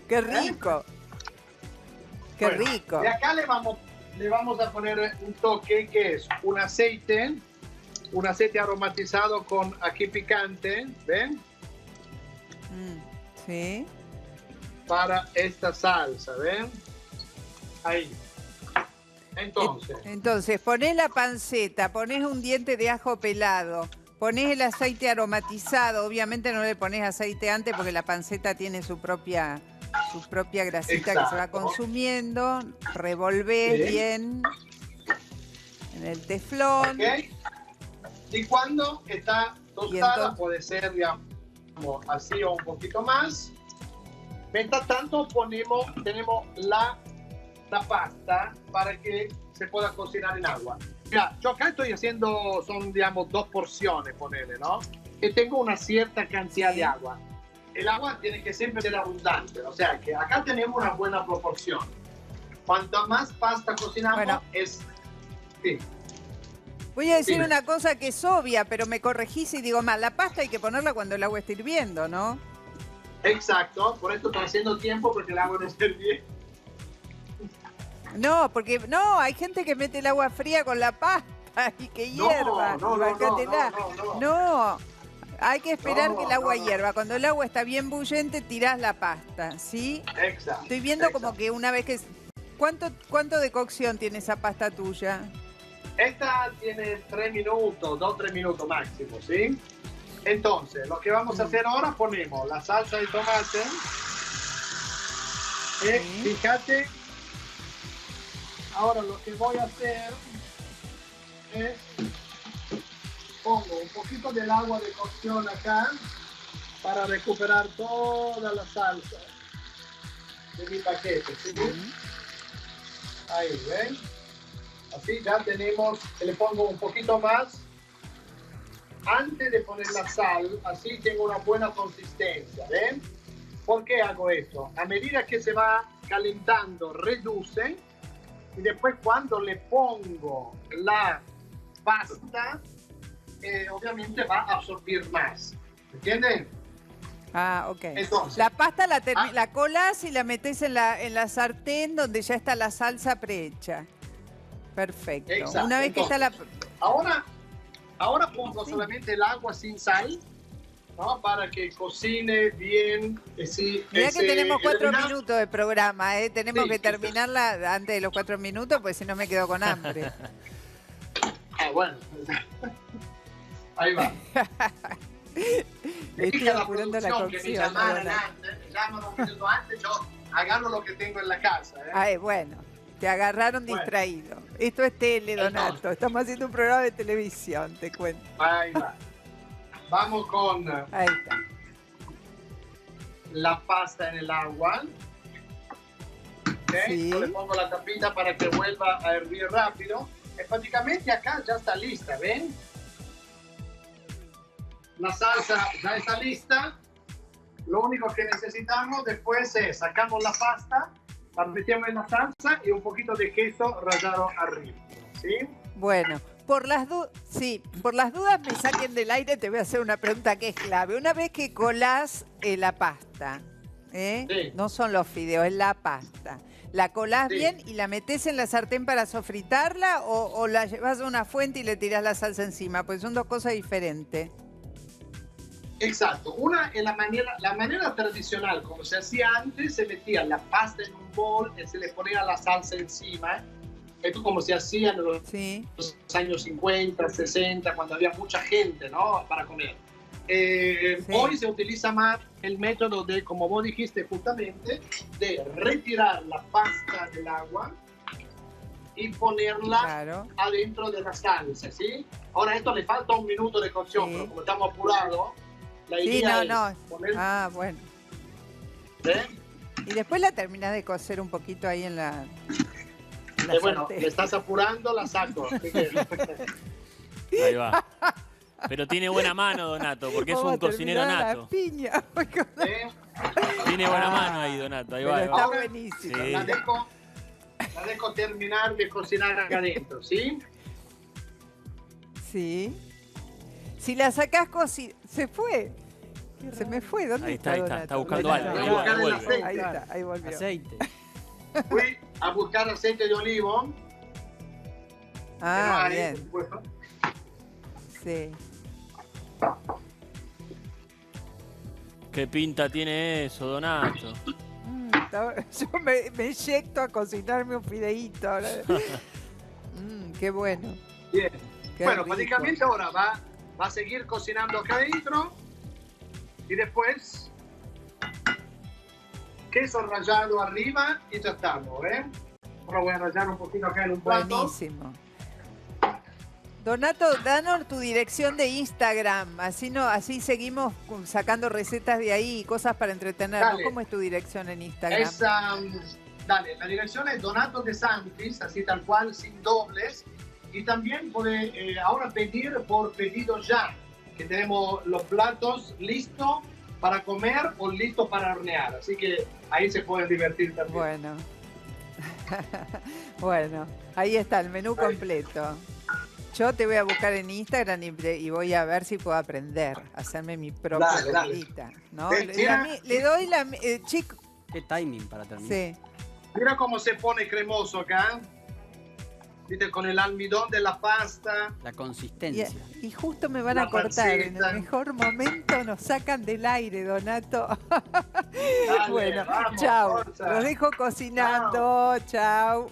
Qué rico. Qué rico. Y acá le vamos a poner un toque que es un aceite aromatizado con ají picante, ¿ven? Sí. Para esta salsa, ¿ven? Ahí. Entonces, ponés la panceta, ponés un diente de ajo pelado, ponés el aceite aromatizado, obviamente no le ponés aceite antes porque la panceta tiene su propia grasita que se va consumiendo, revolvés bien en el teflón. Okay. Y cuando está tostada, puede ser, digamos, así o un poquito más. Mientras tanto tenemos la pasta para que se pueda cocinar en agua. Mira, yo acá estoy haciendo, son digamos 2 porciones, ponele, ¿no? Y tengo una cierta cantidad de agua. el agua tiene que siempre ser abundante. O sea, que acá tenemos una buena proporción. Cuanto más pasta cocinamos, es... Sí. Voy a decir una cosa que es obvia, pero me corregís y digo mal. La pasta hay que ponerla cuando el agua esté hirviendo, ¿no? Exacto, por esto está haciendo tiempo porque el agua no está hirviendo. No, porque no, hay gente que mete el agua fría con la pasta y que hierva. No, hay que esperar que el agua hierva. Cuando el agua está bien bullente, tirás la pasta, ¿sí? Exacto. Estoy viendo como que una vez que... ¿Cuánto de cocción tiene esa pasta tuya? Esta tiene 3 minutos, 2-3 minutos máximo, ¿sí? Entonces, lo que vamos a hacer ahora, ponemos la salsa de tomate. Fíjate, ahora lo que voy a hacer es pongo un poquito del agua de cocción acá para recuperar toda la salsa de mi paquete, ¿sí? Ahí, ¿ven? Así ya tenemos, le pongo un poquito más antes de poner la sal, así tengo una buena consistencia, ¿ven? ¿Por qué hago esto? A medida que se va calentando, reduce, y después cuando le pongo la pasta, obviamente va a absorber más, ¿entienden? Ah, ok. Entonces, la pasta la colás y la metés en la sartén donde ya está la salsa prehecha. Perfecto. Exacto. Una vez que está la... Ahora pongo solamente el agua sin sal, ¿no? Para que cocine bien. Mirá que tenemos 4 minutos de programa, ¿eh? Tenemos que terminarla antes de los 4 minutos, pues si no me quedo con hambre. Bueno. Ahí va. Estoy apurando la cocción. Que me llamaron un minuto antes, yo agarro lo que tengo en la casa. Ay, bueno. Te agarraron distraído. Esto es tele, Donato. Estamos haciendo un programa de televisión, te cuento. Ahí va. Vamos con Ahí está. la pasta en el agua. ¿Okay? Sí. Yo le pongo la tapita para que vuelva a hervir rápido. Y prácticamente acá ya está lista, ¿ven? La salsa ya está lista. Lo único que necesitamos después es sacamos la pasta, la metemos en la salsa y un poquito de queso rallado arriba, ¿sí? Bueno, por las dudas me saquen del aire, te voy a hacer una pregunta que es clave. Una vez que colás la pasta, Sí. no son los fideos, es la pasta. ¿La colás bien y la metés en la sartén para sofritarla o la llevas a una fuente y le tirás la salsa encima? Pues son dos cosas diferentes. Exacto. Una es la manera tradicional, como se hacía antes, se metía la pasta en un bol y se le ponía la salsa encima. Esto como se hacía en los años 50, 60, cuando había mucha gente, ¿no? Para comer. Hoy se utiliza más el método de, como vos dijiste justamente, de retirar la pasta del agua y ponerla adentro de la salsa, ¿sí? Ahora esto le falta 1 minuto de cocción, pero como estamos apurados, la idea es poner... Ah, bueno. Y después la terminás de cocer un poquito ahí en la bueno, le estás apurando, la saco. Ahí va. Pero tiene buena mano, Donato, porque es un cocinero nato. Piña. Tiene buena mano ahí, Donato. Ahí va. Está buenísimo. Sí. La dejo terminar de cocinar acá adentro, ¿sí? Sí. Si la sacás se fue. Se me fue. ¿Dónde está? Ahí está buscando algo. Ahí está, ahí volvió. Aceite. Fui a buscar aceite de olivo. Ah, bien. Sí. ¿Qué pinta tiene eso, Donato? Yo me inyecto a cocinarme un fideíto ahora. Qué bueno. Bien. Qué bueno, rico. prácticamente ahora va a seguir cocinando acá adentro y después queso rallado arriba y ya estamos, ¿eh? Ahora voy a rallar un poquito acá en un plato. Buenísimo. Donato, danos tu dirección de Instagram, así seguimos sacando recetas de ahí y cosas para entretenernos. Dale. ¿Cómo es tu dirección en Instagram? Dale, la dirección es Donato De Santis, así tal cual, sin dobles. Y también puede ahora pedir por pedido ya, que tenemos los platos listos para comer o listo para hornear. Así que ahí se pueden divertir también. Bueno. Bueno, ahí está el menú completo. Yo te voy a buscar en Instagram y voy a ver si puedo aprender a hacerme mi propia comidita, ¿no? Le doy la... chico. Qué timing para terminar. Sí. Mira cómo se pone cremoso acá. ¿Viste? Con el almidón de la pasta. La consistencia. Y justo me van a cortar. En el mejor momento nos sacan del aire, Donato. Dale, bueno, vamos, chao. Forza. Los dejo cocinando. Chao.